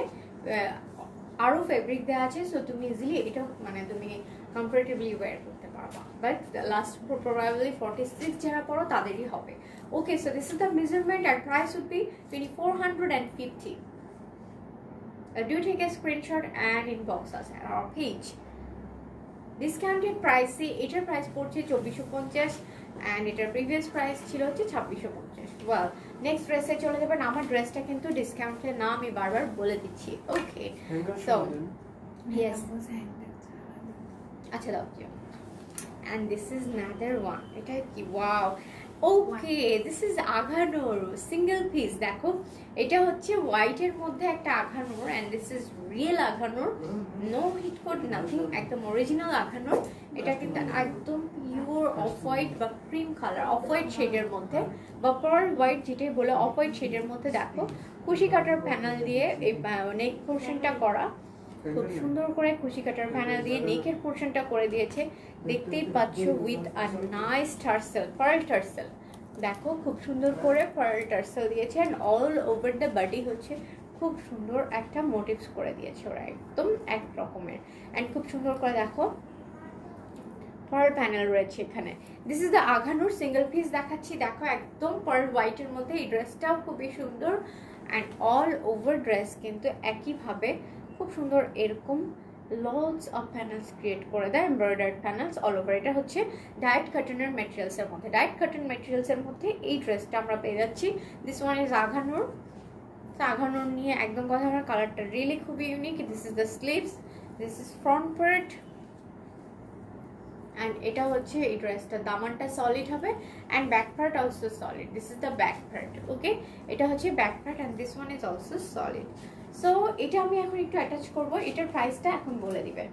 আরো ফেব্রিক দেওয়া আছে। সো তুমি ইজিলি এটা মানে তুমি কমফোর্টেবলি ওয়্যার করতে পারবা। বাট লাস্ট প্রবাবলি 46 যারা পড়ো তাদেরই হবে। Okay, so this is the measurement আর price would be 2450. Do take a screenshot and inbox us at our page. Discounted প্রাইসে এটার প্রাইস পড়ছে 2450, অ্যান্ড এটার প্রিভিয়াস প্রাইস ছিল হচ্ছে 2650। ওয়েল, নেক্সট ড্রেসে চলে যাবেন। আমার ড্রেসটা কিন্তু ডিসকাউন্টে না, আমি বারবার বলে দিচ্ছি। ওকে, সো ইয়েস, আচ্ছা দাও। And this is another one, এটা কি, wow. Okay, this is Aghanoor single piece. দেখো, এটা হচ্ছে হোয়াইটের মধ্যে একটা Aghanoor, and this is real Aghanoor, no hit code nothing, একদম অরিজিনাল আঘানোর। এটা কিন্তু একদম পিওর অফ হোয়াইট বা ক্রিম কালার, অফ হোয়াইট শেডের মধ্যে বা পার্ল হোয়াইট যেটাই বলে, অফ হোয়াইট শেডের মধ্যে। দেখো, কুশি কাটার প্যানেল দিয়ে এই নেক পোর্শনটা করা, খুব সুন্দর করে কুশি কাটার প্যানেল দিয়ে নেকের পোর্শনটা করে দিয়েছে, দেখতেই পাচ্ছ, with a nice tassel, pearl tassel. দেখো, খুব সুন্দর করে পার্ল টার্সেল দিয়েছে, and all over the body হচ্ছে খুব সুন্দর একটা মোটিভস করে দিয়েছে ওরা, একদম এক রকমের। অ্যান্ড খুব সুন্দর করে দেখো পার্ল প্যানেল রয়েছে এখানে। This is the Aghanoor single piece দেখাচ্ছি। দেখো, একদম পার্ল হোয়াইটের মধ্যে এই ড্রেসটাও খুবই সুন্দর, অ্যান্ড অল ওভার ড্রেস কিন্তু একইভাবে খুব সুন্দর এরকম লটস অফ প্যানেলস ক্রিয়েট করে দেয়, এমব্রয়ডার্ড প্যানেলস অল ওভার। এটা হচ্ছে ডায়েট কটনের মেটেরিয়ালসের মধ্যে, ডায়েট কটন মেটেরিয়ালসের মধ্যে এই ড্রেসটা আমরা পেয়ে যাচ্ছি। This one is Aghanoor. Aghanoor নিয়ে একদম কথা, আমার কালারটা রিয়েলি খুবই unique. This is the sleeves, this is front part, and এটা হচ্ছে এই ড্রেসটা দামানটা সলিড হবে, and back part also solid. This is the back part. Okay, এটা হচ্ছে back part, and this one is also solid. So এটা আমি এখন একটু অ্যাটাচ করবো, এটার প্রাইসটা এখন বলে দিবে।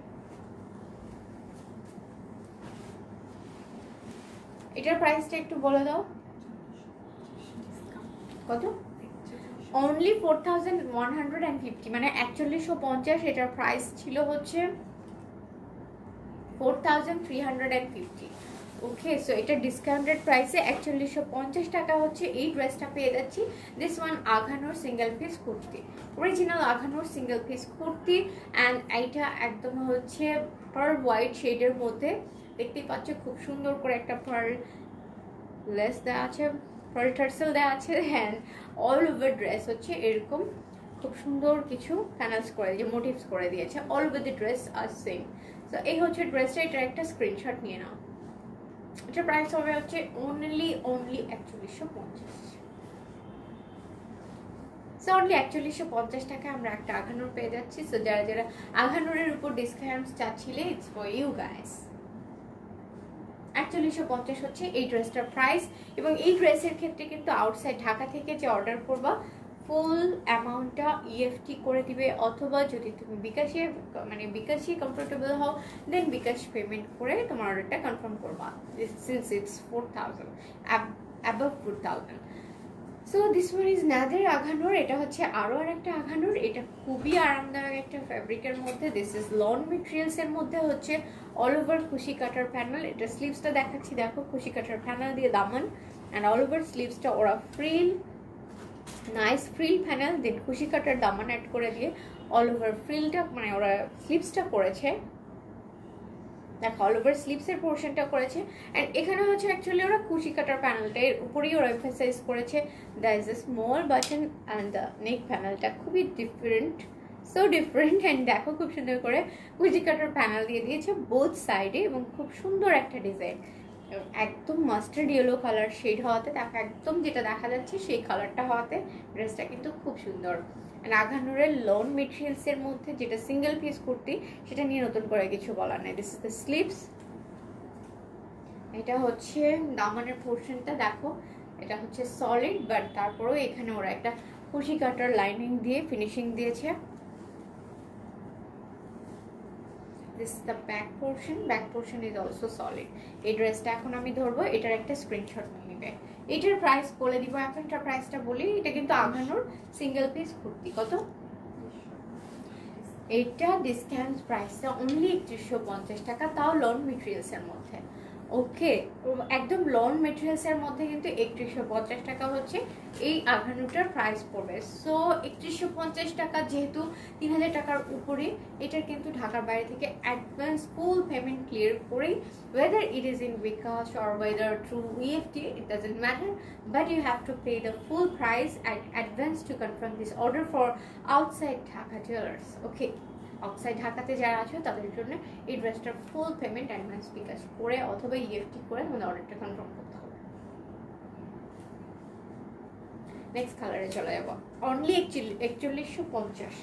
এটার প্রাইসটা একটু বলে দাও কত? অনলি 4150, মানে 4150। এটার প্রাইস ছিল হচ্ছে 4350। ওকে, সো এটা ডিসকাউন্টেড প্রাইসে 4150 টাকা হচ্ছে এই ড্রেসটা পেয়ে যাচ্ছি। This one Aghanoor single piece kurti, original Aghanoor single piece kurti. And এইটা একদম হচ্ছে পার্ল হোয়াইট শেডের মধ্যে, দেখতেই পাচ্ছ খুব সুন্দর করে একটা পার্ল লেস দেওয়া আছে, পার্ল টার্সেল দেওয়া আছে। হ্যান্ড অল ওভার ড্রেস হচ্ছে এরকম খুব সুন্দর কিছু প্যানেলস করে যে মোটিভস করে দিয়েছে। All over the dress are same. তো এই হচ্ছে ড্রেসটা, এটার একটা স্ক্রিনশট নিয়ে নাও। এটার প্রাইস হবে হচ্ছে অনলি 4150। সো অনলি 4150 টাকায় আমরা একটা আঘানুর পেয়ে যাচ্ছি। সো যারা যারা আঘানুরের উপর ডিসকাউন্ট চাচ্ছিলে, ইটস ফর ইউ গাইস। 4150 হচ্ছে এই ড্রেসটার প্রাইস। এবং এই ড্রেসের ক্ষেত্রে কিন্তু আউটসাইড ঢাকা থেকে যে অর্ডার করবা ফুল অ্যামাউন্টটা ইএফটি করে দিবে, অথবা যদি তুমি বিকাশে কমফোর্টেবল হও দেন বিকাশ পেমেন্ট করে তোমার অর্ডারটা কনফার্ম করবা, since it's 4000 above 4000। So this one is another Aghanoor. এটা হচ্ছে আরও আরেকটা আঘানুর। এটা খুবই আরামদায়ক একটা ফ্যাব্রিকের মধ্যে। দিস ইজ লন মেটেরিয়ালসের মধ্যে হচ্ছে অল ওভার কুশি কাটার প্যানেল। এটা স্লিভসটা দেখাচ্ছি, দেখো কুশি কাটার প্যানেল দিয়ে দামান, অ্যান্ড অল ওভার স্লিভসটা ওরা ফ্রিল, নাইস ফ্রিল প্যানেল, দেন কুশি কাটার দামান অ্যাড করে দিয়ে অল ওভার ফ্রিলটা মানে ওরা স্লিভসটা করেছে, দেখো অল ওভার স্লিভসের পোর্শনটা করেছে। অ্যান্ড এখানে হচ্ছে অ্যাকচুয়ালি ওরা কুশি কাটার প্যানেলটা এর উপরেই ওরা এমফাসাইজ করেছে। That is a small button and the নেক প্যানেলটা খুবই ডিফারেন্ট, সো ডিফারেন্ট। অ্যান্ড দেখো খুব সুন্দর করে কুশি কাটার প্যানেল দিয়ে দিয়েছে বোথ সাইডে, এবং খুব সুন্দর একটা ডিজাইন, একদম মাস্টার্ড ইয়েলো কালার শেড হওয়াতে, দেখো একদম যেটা দেখা যাচ্ছে সেই কালারটা হওয়াতে ড্রেসটা কিন্তু খুব সুন্দর। আঘানুরের লন মেটেরিয়ালসের মধ্যে যেটা সিঙ্গেল পিস কুর্তি, সেটা নিয়ে নতুন করে কিছু বলার নেই। This is the sleeves. এটা হচ্ছে দামানের পোর্শনটা, দেখো এটা হচ্ছে সলিড, বাট তারপরেও এখানে ওরা একটা কুশি কাটার লাইনিং দিয়ে ফিনিশিং দিয়েছে। This is the back portion, back portion is also solid. এই ড্রেসটা এখন আমি ধরবো, এটার একটা স্ক্রিনশট নিয়ে নিবে। এটার প্রাইস বলে দিব এখন, এটার প্রাইসটা বলি। এটা কিন্তু আঘানুর সিঙ্গেল পিস কুর্তি, কত? এটা ডিসকাউন্ট প্রাইসটা অনলি 3150 টাকা, তাও লন মেটেরিয়ালসের মধ্যে। ওকে, একদম লন মেটেরিয়ালসের মধ্যে কিন্তু 3150 টাকা হচ্ছে এই আঘানুটার প্রাইস পড়বে। সো 3150 টাকা যেহেতু 3000 টাকার উপরে, এটার কিন্তু ঢাকার বাইরে থেকে অ্যাডভান্স ফুল পেমেন্ট ক্লিয়ার করেই, whether it is in Bikash or whether through EFT, it doesn't matter, but you have to pay the full price at advance to confirm this order for outside Dhaka jewelers. Okay, outside ঢাকাতে যারা আছে তাদের জন্য এই ড্রেসটার full payment advance বিকাশ করে অথবা EFT করে তোমাদের অর্ডারটা কনফার্ম করতে হবে। নেক্সট কালারে চলে যাব। অনলি 3150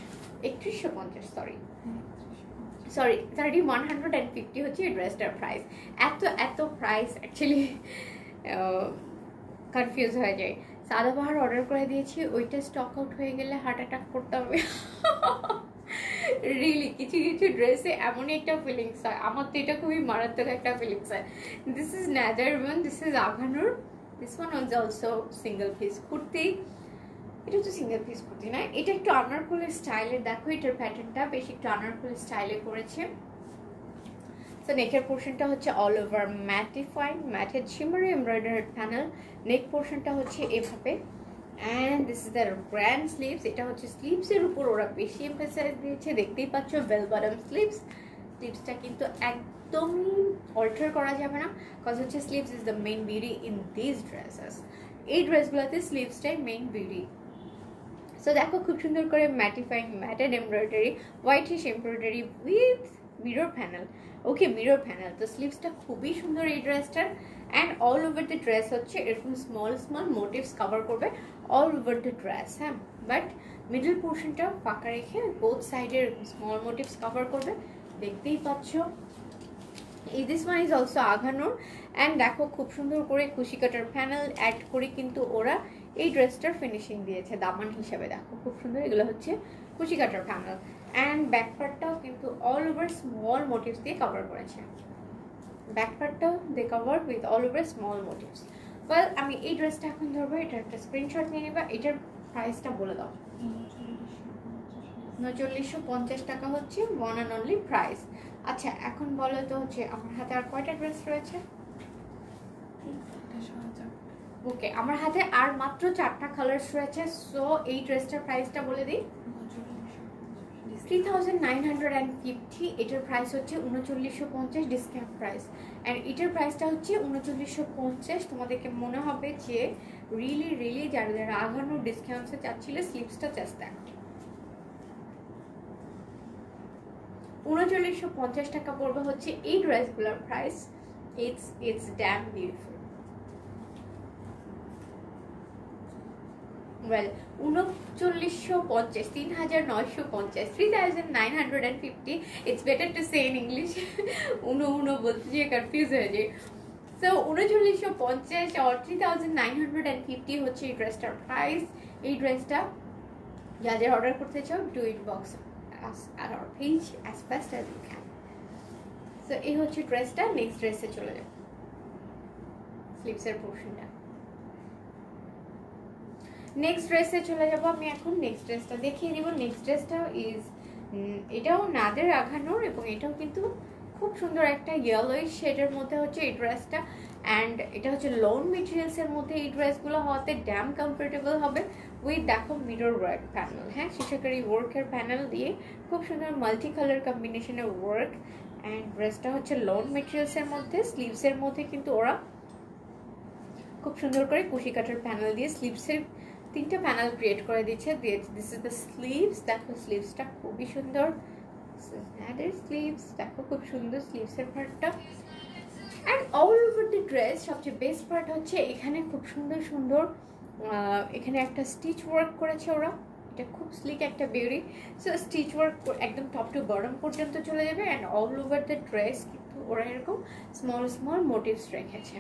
সরি 3150 হচ্ছে এই ড্রেসটার প্রাইস। এত প্রাইস অ্যাকচুয়ালি কনফিউজ হয়ে যায়। সাদাবাহার অর্ডার করে দিয়েছি, ওইটা স্টক আউট হয়ে গেলে হার্ট অ্যাটাক করতে হবে। রিয়েলি কিছু কিছু ড্রেসে এমনই একটা ফিলিংস হয়, আমার তো এটা খুবই মারাত্মক একটা ফিলিংস হয়। This is another one, this is Aghanoor. This one is also single piece kurti. এটা তো সিঙ্গেল পিস কুর্তি না, এটা একটু আনারকলি স্টাইলের। দেখো এটার প্যাটার্নটা বেশ একটু আনারকলি স্টাইলে করেছে। সো নেকের পোর্শনটা হচ্ছে all over matted shimmery embroidery panel. Neck পোর্শনটা হচ্ছে এভাবে, and this is the grand sleeves. এটা হচ্ছে স্লিভসের উপর ওরা বেশি এমফাসাইজ দিয়েছে, দেখতেই পাচ্ছ বেল বটম স্লিভস। স্লিভসটা কিন্তু একদমই অল্টার করা যাবে না, কজ হচ্ছে sleeves is the main beauty in this dresses. এই ড্রেসগুলোতে স্লিভসটাই মেইন বিউটি। সো দেখো খুব সুন্দর করে matted embroidery, whitish embroidery with mirror panel. Okay, mirror panel. তো স্লিভসটা খুবই সুন্দর এই ড্রেসটার। And all over the dress হচ্ছে এরকম স্মল মোটিভস কভার করবে অল ওভার দ্য ড্রেস। হ্যাঁ, বাট মিডল পোর্শনটা ফাঁকা রেখে বোথ সাইডের স্মল মোটিভস কভার করবে, দেখতেই পাচ্ছ। This one is also Aghanoor. And দেখো খুব সুন্দর করে কুশি কাটার প্যানেল অ্যাড করে কিন্তু ওরা এই ড্রেসটার ফিনিশিং দিয়েছে দামান হিসাবে। দেখো খুব সুন্দর, এগুলো হচ্ছে কুশি কাটার প্যানেল। অ্যান্ড ব্যাক পার্টটাও কিন্তু অল ওভার স্মল মোটিভস দিয়ে কভার করেছে। ব্যাক পার্টটা they cover with all over small motifs. Well আমি এই ড্রেসটা এখন ধরবো, এটার একটা স্ক্রিনশট নিয়ে নিবা। এটার প্রাইসটা বলে দাও। 3950 টাকা হচ্ছে ওয়ান অ্যান্ড অনলি প্রাইস। আচ্ছা এখন বলো তো হচ্ছে আমার হাতে আর কয়টা ড্রেস রয়েছে? ওকে, আমার হাতে আর মাত্র 4টা কালার্স রয়েছে। সো এই ড্রেসটার প্রাইসটা বলে দিই, 3950। এটার প্রাইস হচ্ছে 3950 ডিসকাউন্ট প্রাইস। অ্যান্ড এটার প্রাইসটা হচ্ছে 3950। তোমাদেরকে মনে হবে যে রিয়েলি যারা যারা আগানো ডিসকাউন্টসে চাচ্ছিলে স্লিপসটা জাস্ট দেখো, 3950 টাকা পড়বে হচ্ছে এই ড্রেসগুলোর price. It's damn beautiful. Well 3950, 3950, 3950। It's better to say in English. You know বলতে যে কনফিউজ হয়ে যায়। সো 3950 or 3950 হচ্ছে এই ড্রেসটার প্রাইস। এই ড্রেসটা যাদের অর্ডার করতে চাও do it box at our page as fast as you can. So এই হচ্ছে ড্রেসটা। নেক্সট ড্রেসে চলে যাব, স্লিভসের পোর্শনটা। নেক্সট ড্রেসে চলে যাব আমি এখন। নেক্সট ড্রেসটা দেখিয়ে দিব। নেক্সট ড্রেসটা ইজ এটাও নাদের আঘানোর এবং এটাও কিন্তু খুব সুন্দর একটা ইয়েলোইশ শেডের মধ্যে হচ্ছে এই ড্রেসটা। অ্যান্ড এটা হচ্ছে লোন মেটেরিয়ালসের মধ্যে এই ড্রেসগুলো হওয়াতে ড্যাম কমফোর্টেবল হবে উইথ দেখো মিরর ওয়ার্ক প্যানেল, হ্যাঁ শিশাকারি ওয়ার্কের প্যানেল দিয়ে খুব সুন্দর মাল্টি কালার কম্বিনেশনের ওয়ার্ক। অ্যান্ড ড্রেসটা হচ্ছে লোন মেটেরিয়ালসের মধ্যে। স্লিভসের মধ্যে কিন্তু ওরা খুব সুন্দর করে কুশি কাটার প্যানেল দিয়ে স্লিভসের 3টা প্যানেল ক্রিয়েট করে দিচ্ছে। This is the sleeves. দেখো স্লিভসটা খুবই সুন্দর। স্লিভস দেখো খুব সুন্দর স্লিভসের পার্টটা। And all over the dress সবচেয়ে বেস্ট পার্ট হচ্ছে এখানে খুব সুন্দর এখানে একটা স্টিচ ওয়ার্ক করেছে ওরা। এটা খুব স্লিক একটা বিউটি। সো স্টিচ ওয়ার্ক একদম টপ টু বটম পর্যন্ত চলে যাবে। And all over the dress কিন্তু ওরা এরকম স্মল মোটিভস রেখেছে,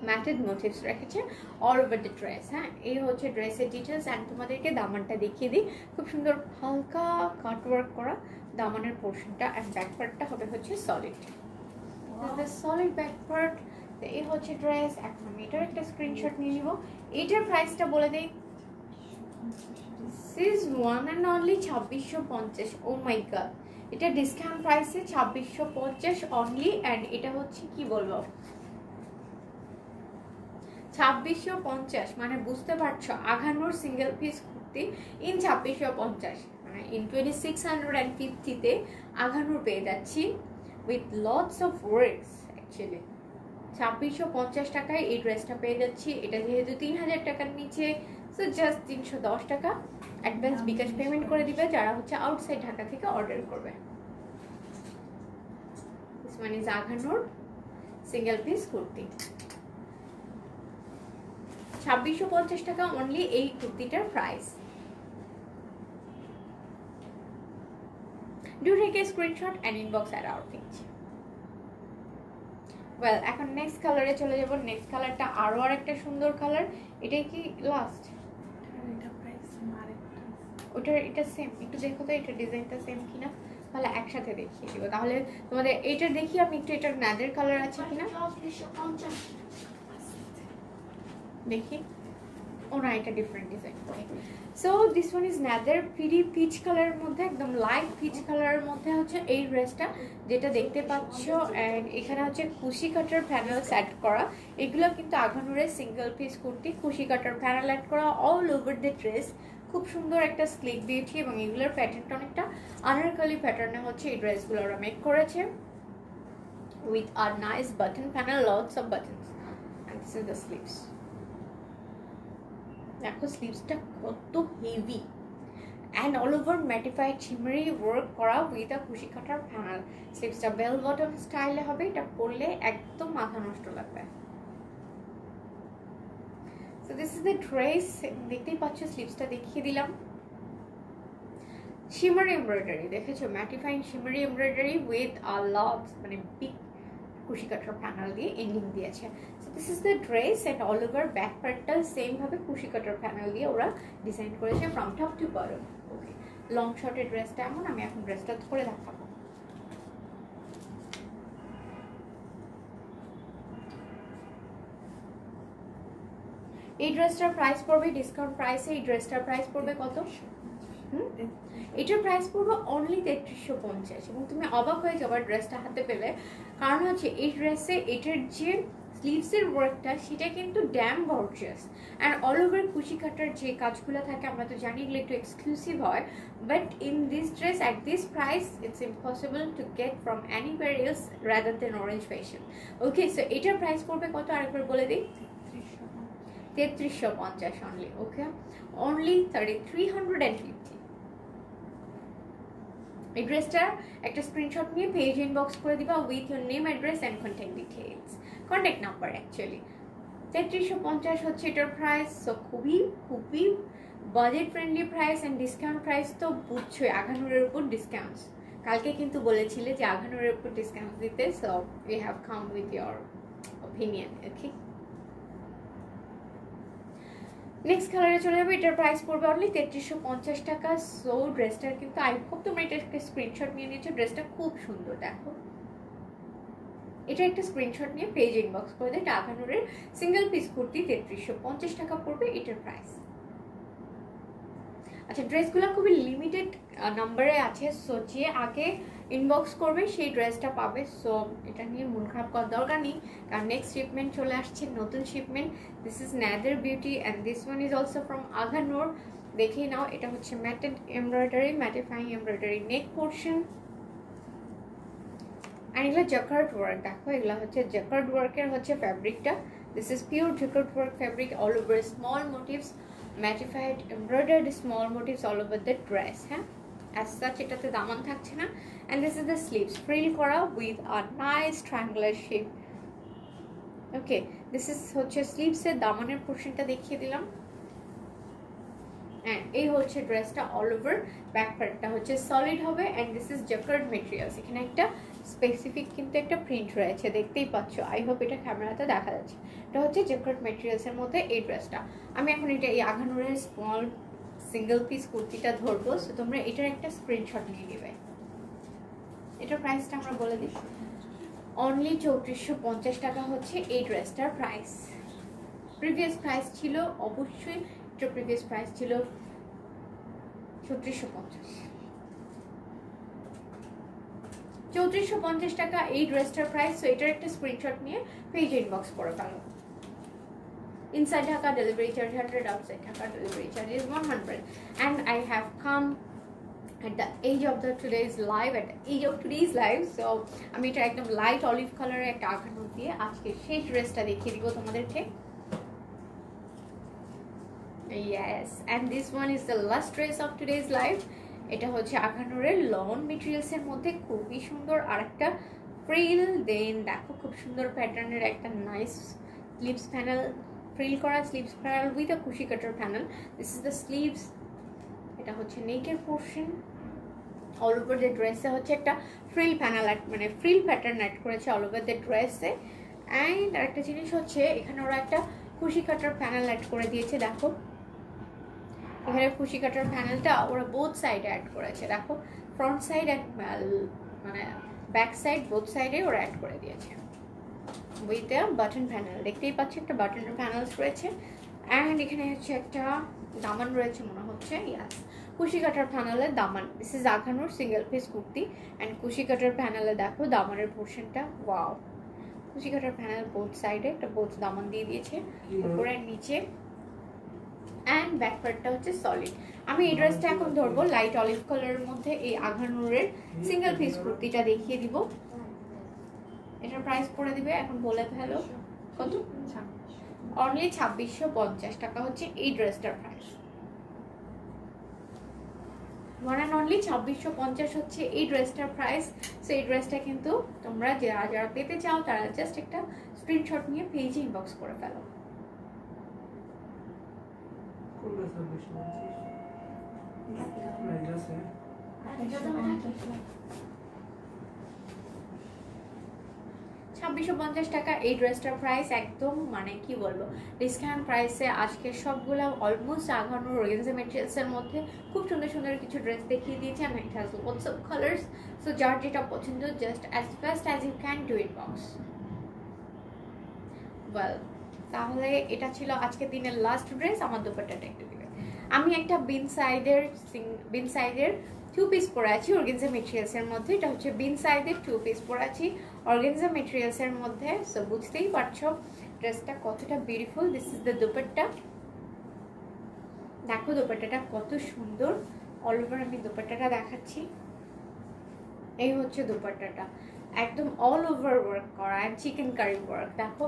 ম্যাটেড মোটিভস রেখেছে অল ওভার দ্য ড্রেস। হ্যাঁ এই হচ্ছে ড্রেসের ডিটেলস। অ্যান্ড তোমাদেরকে দামানটা দেখিয়ে দিই, খুব সুন্দর হালকা কাটওয়ার্ক করা দামানের পোর্শনটা। অ্যান্ড ব্যাক পার্টটা হবে হচ্ছে সলিড, সলিড ব্যাক পার্ট। এই হচ্ছে ড্রেস। এখন আমি এটার একটা স্ক্রিনশট নিয়ে নিব। এইটার প্রাইসটা বলে দিই, this is one and only 2650। Oh my god, এটা ডিসকাউন্ট প্রাইসে 2650 অনলি। অ্যান্ড এটা হচ্ছে কি বলবো 2650, মানে বুঝতে পারছো আঘানোর সিঙ্গেল পিস কুর্তি ইন 2650, মানে ইন 2650-তে আঘানোর পেয়ে যাচ্ছি with lots of works. Actually 2650 টাকায় এই ড্রেসটা পেয়ে যাচ্ছি। এটা যেহেতু 3000 টাকার নিচে, সো জাস্ট 310 টাকা অ্যাডভান্স বিকাশ পেমেন্ট করে দিবে যারা হচ্ছে আউটসাইড ঢাকা থেকে অর্ডার করবে। This one is Aghanoor single piece kurti, 2650 টাকা অনলি এই কুর্তিটার price. Do take a screenshot and inbox at our page. Well এখন নেক্সট কালারে চলে যাব। নেক্সট কালারটা আরো আরেকটা সুন্দর কালার। এটাই কি লাস্ট? ওটার এটা সেম, একটু দেখো তো এটা ডিজাইনটা সেম কিনা, তাহলে একসাথে দেখিয়ে দিব। তাহলে তোমাদের এটা দেখি আমি একটু, এটার নাদের কালার আছে কিনা দেখি। ও না, এটা different design. So this one is another পিডি পিচ কালারের মধ্যে, একদম লাইট পিচ কালারের মধ্যে হচ্ছে এই ড্রেসটা যেটা দেখতে পাচ্ছ। অ্যান্ড এখানে হচ্ছে কুশি কাটার প্যানেলস অ্যাড করা। এগুলো কিন্তু আঘানুরের সিঙ্গেল পিস কুর্তি, কুশি কাটার প্যানেল অ্যাড করা অল ওভার দ্য ড্রেস। খুব সুন্দর একটা স্লিক দিয়েছি এবং এগুলোর প্যাটার্নটা অনেকটা আনারকলি প্যাটার্নে হচ্ছে এই ড্রেসগুলো ওরা মেক করেছে with a nice button panel, lots of buttons. And this is the sleeves. দেখো স্লিভসটা কত heavy and all over mattified shimmery work করা উইথ আ কুশি কাটার প্যানেল। স্লিভসটা বেল বটম স্টাইলে হবে। এটা পরলে একদম মাথা নষ্ট লাগবে। So this is the dress. দেখতেই পাচ্ছ স্লিভসটা দেখিয়ে দিলাম। শিমারি এমব্রয়ডারি দেখেছো, mattifying shimmery embroidery with a lots, মানে বিগ কুশি কাটার প্যানেল দিয়ে এন্ডিং দিয়েছে। So this is the dress. And all over back পার্টটা সেম ভাবে কুশি কাটার প্যানেল দিয়ে ওরা ডিজাইন করেছে from top to bottom. Okay, long শর্টের ড্রেসটা এমন। আমি এখন ড্রেসটা ধরে দেখাবো। এই ড্রেসটার প্রাইস পড়বে ডিসকাউন্ট প্রাইসে, এই ড্রেসটার প্রাইস পড়বে কত? এটার প্রাইস পড়বে অনলি 3350 এবং তুমি অবাক হয়ে যাবে ড্রেসটা হাতে পেলে। কারণ হচ্ছে এই ড্রেসে এটার যে স্লিভসের ওয়ার্কটা সেটা কিন্তু damn gorgeous, and all over কুশি কাটার যে কাজগুলো থাকে আমরা তো জানি এগুলো একটু এক্সক্লুসিভ হয়, but in this dress at this price it's impossible to get from anywhere else rather than orange fashion. Okay, so এটার প্রাইস পড়বে কত আরেকবার বলে দিই? 3350 অনলি। ওকে, অনলি 3350। এই ড্রেসটার একটা স্ক্রিনশট নিয়ে পেজ ইনবক্স করে দিবা with your name, address and contact details, contact number actually. 3350 হচ্ছে এটার প্রাইস। সো খুবই খুবই budget friendly price and discount price তো বুঝছোই, আঘানুরের উপর ডিসকাউন্টস। কালকে কিন্তু বলেছিলে যে আঘানুরের উপর ডিসকাউন্ট দিতে, so we have come with your opinion. Okay, next কালারে চলে যাবে। এটার প্রাইস পড়বে অনলি 3350 টাকা। সো ড্রেসটার কিন্তু আই হোপ তোমরা এটা একটা স্ক্রিনশট নিয়ে নিয়েছো। ড্রেসটা খুব সুন্দর, দেখো। এটা একটা স্ক্রিনশট নিয়ে পেজ ইনবক্স করে দেয়। টাকানুরের সিঙ্গেল পিস কুর্তি 3350 টাকা পড়বে এটার প্রাইস। আচ্ছা, ড্রেসগুলো খুবই লিমিটেড নাম্বারে আছে, সো যে আগে ইনবক্স করবে সেই ড্রেসটা পাবে। সো এটা নিয়ে মন খারাপ করার দরকার নেই, কারণ নেক্সট শিপমেন্ট চলে আসছে, নতুন শিপমেন্ট। This is another beauty and this one is also from Aghanoor. দেখে নাও, এটা হচ্ছে matted embroidery, mattifying embroidery neck portion, and এগুলো জ্যাকার্ড ওয়ার্ক। দেখো, এগুলো হচ্ছে জ্যাকার্ড ওয়ার্কের হচ্ছে ফ্যাব্রিকটা। This is pure jacquard work fabric, all over small motifs, mattified embroidered small motifs all over the dress. হ্যাঁ, অ্যাজ সাচ এটাতে দামান থাকছে না। And this is the sleeves, frill করা with a nice triangular shape. Okay, this is হচ্ছে স্লিভসের দামানের পোর্শনটা দেখিয়ে দিলাম। অ্যান্ড এই হচ্ছে ড্রেসটা অল ওভার। ব্যাক পার্টটা হচ্ছে সলিড হবে, and this is jacquard materials. এখানে একটা স্পেসিফিক কিন্তু একটা প্রিন্ট রয়েছে, দেখতেই পাচ্ছ। আই হোপ এটা ক্যামেরাতে দেখা যাচ্ছে। এটা হচ্ছে জ্যাকার্ড মেটেরিয়ালসের মধ্যে এই ড্রেসটা। আমি এখন এটা এই আঘানুরের স্মল সিঙ্গেল পিস কুর্তিটা ধরবো, সো তোমরা এটার একটা স্ক্রিনশট নিয়ে নেবে। এটার প্রাইসটা আমরা বলে দিই, অনলি 3450 টাকা হচ্ছে এই ড্রেসটার প্রাইস। প্রিভিয়াস প্রাইস ছিল অবশ্যই, এটার প্রিভিয়াস প্রাইস ছিল 3450। 3450 টাকা এই ড্রেসটার প্রাইস। সো এটার একটা স্ক্রিনশট নিয়ে পেজ ইনবক্স করে ফেলো। Inside Dhaka delivery charge 100, outside Dhaka delivery charge is 100. And I have come at the age of today's live, so আমি এটা একদম লাইট অলিভ কালারের একটা আঘানু দিয়ে আজকে সেই ড্রেসটা দেখিয়ে দিব তোমাদেরকে। Yes, and this one is the last dress of today's live. এটা হচ্ছে আঘানুরের লন মেটেরিয়ালসের মধ্যে খুবই সুন্দর আর একটা ফ্রিল। দেন দেখো, খুব সুন্দর প্যাটার্নের একটা নাইস স্লিভস প্যানেল, ফ্রিল করা স্লিভস প্যানেল উইথ আ কুশি কাটার panel. This is the sleeves. এটা হচ্ছে নেকের পোর্শন। অল ওভার দ্য ড্রেসে হচ্ছে একটা ফ্রিল প্যানেল মানে ফ্রিল প্যাটার্ন অ্যাড করেছে অল ওভার দ্য ড্রেসে। অ্যান্ড আরেকটা জিনিস হচ্ছে, এখানে ওরা একটা কুশি কাটার প্যানেল অ্যাড করে দিয়েছে। দেখো, এখানে কুশি কাটার প্যানেলটা ওরা বোথ সাইডে অ্যাড করেছে। দেখো, ফ্রন্ট সাইড অ্যান্ড মানে ব্যাক সাইড বোথ সাইডে ওরা অ্যাড করে দিয়েছে উইথ এ বাটন প্যানেল। দেখতেই পাচ্ছি একটা বাটনের প্যানেলস রয়েছে। অ্যান্ড এখানে হচ্ছে একটা দামান রয়েছে মনে হচ্ছে। ইয়াস, কুশি কাটার প্যানেলের দামান। This is Aghanoor single piece kurti and কুশি কাটার প্যানেলে দেখো দামানের পোর্শনটা। ওয়াও, কুশি কাটার প্যানেল বোথ সাইডে একটা বোথ দামান দিয়ে দিয়েছে উপরে নিচে। অ্যান্ড ব্যাক পার্টটা হচ্ছে সলিড। আমি এই ড্রেসটা এখন ধরবো লাইট অলিভ কালারের মধ্যে এই আঘানুরের সিঙ্গেল পিস কুর্তিটা দেখিয়ে দিব। এটার প্রাইস পড়ে দিবে, এখন বলে ফেলো কত? অনলি 2650 টাকা হচ্ছে এই ড্রেসটার প্রাইস। ওয়ান অ্যান্ড অনলি 2650 হচ্ছে এই ড্রেসটার প্রাইস। সো এই ড্রেসটা কিন্তু তোমরা যারা যারা পেতে চাও তারা জাস্ট একটা স্ক্রিনশট নিয়ে পেজে ইনবক্স করে ফেলো। 2650 টাকা এই ড্রেসটার প্রাইস। একদম মানে কি বলবো, ডিসকাউন্ট প্রাইসে আজকে সবগুলো অলমোস্ট আঘানুর অর্গানজা মেটেরিয়ালসের মধ্যে খুব সুন্দর সুন্দর কিছু ড্রেস দেখিয়ে দিয়েছি। আমি it has lots of colours. So যার যেটা পছন্দ just as fast as you can do it box. Well, তাহলে এটা ছিল আজকের দিনের লাস্ট ড্রেস। আমার দুপাট্টাটা একটু দিবে। আমি একটা বিন সাইডের 2 পিস পরে আছি অর্গানজা মেটেরিয়ালসের মধ্যে। এটা হচ্ছে বিন সাইডের 2 পিস পরে আছি অর্গানজা মেটেরিয়ালসের মধ্যে। সো বুঝতেই পারছো ড্রেসটা কতটা beautiful. This is the dupatta. দেখো দুপাট্টাটা কত সুন্দর। অল ওভার আমি দুপাট্টাটা দেখাচ্ছি। এই হচ্ছে দুপাট্টাটা, একদম অল ওভার ওয়ার্ক করা, চিকেন কারি ওয়ার্ক। দেখো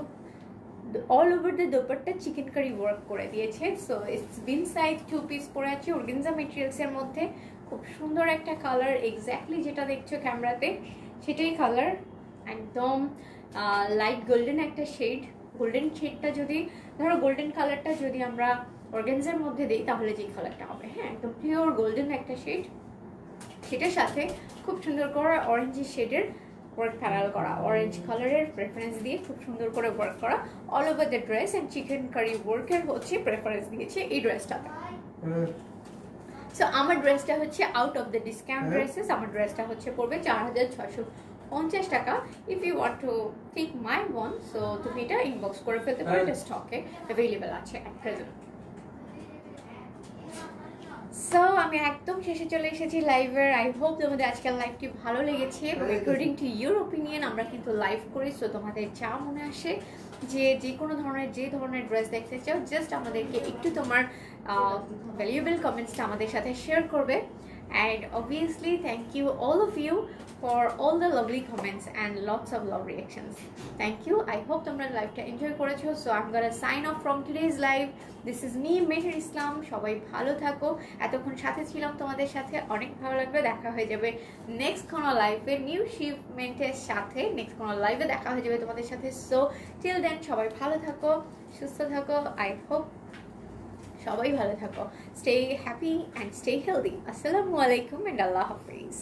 all over the dupatta chikankari work করে দিয়েছে। So it's been side 2 piece পরে আছে অর্গানজা মেটেরিয়ালসের মধ্যে। খুব সুন্দর একটা কালার, এক্স্যাক্টলি যেটা দেখছো ক্যামেরাতে সেটাই কালার। একদম লাইট গোল্ডেন একটা শেড। গোল্ডেন শেডটা যদি ধরো গোল্ডেন কালারটা যদি আমরা অর্গানজার মধ্যে দিই তাহলে যে কালারটা হবে, হ্যাঁ একদম পিওর গোল্ডেন একটা শেড। সেটার সাথে খুব সুন্দর করে অরেঞ্জ শেডের ওয়ার্ক প্যারাল করা, অরেঞ্জ কালারের প্রেফারেন্স দিয়ে খুব সুন্দর করে ওয়ার্ক করা all over the dress. And chikankari ওয়ার্কের হচ্ছে প্রেফারেন্স দিয়েছে এই ড্রেসটাতে। সো আমার ড্রেসটা হচ্ছে out of the discount dresses. আমার ড্রেসটা হচ্ছে পড়বে 4650 টাকা। If you want to take my one, so তুমি এটা ইনবক্স করে ফেলতে পারো। এটা স্টকে অ্যাভেলেবেল আছে অ্যাট প্রেজেন্ট। সো আমি একদম শেষে চলে এসেছি লাইভের। আই হোপ তোমাদের আজকাল লাইভটি ভালো লেগেছে। অ্যাকর্ডিং টু ইউর ওপিনিয়ন আমরা কিন্তু লাইভ করি। সো তোমাদের যা মনে আসে যে কোনো ধরনের যে ধরনের ড্রেস দেখতে চাও, জাস্ট আমাদেরকে একটু তোমার ভ্যালুয়েবল কমেন্টসটা আমাদের সাথে শেয়ার করবে। And obviously thank you all of you for all the lovely comments and lots of love reactions. Thank you. I hope তোমরা লাইভটা এনজয় করেছো। So I'm gonna sign off from today's live. This is me, Meher Islam. সবাই ভালো থাকো। এতক্ষণ সাথে ছিলাম তোমাদের সাথে, অনেক ভালো লাগবে। দেখা হয়ে যাবে নেক্সট কোনো লাইভে নিউ শিপমেন্টের সাথে। নেক্সট কোনো লাইভে দেখা হয়ে যাবে তোমাদের সাথে। সো টিল দেন সবাই ভালো থাকো, সুস্থ থাকো। আই হোপ সবাই ভালো থাকো। Stay happy and stay healthy. আসসালামু আলাইকুম অ্যান্ড আল্লাহ হাফিজ।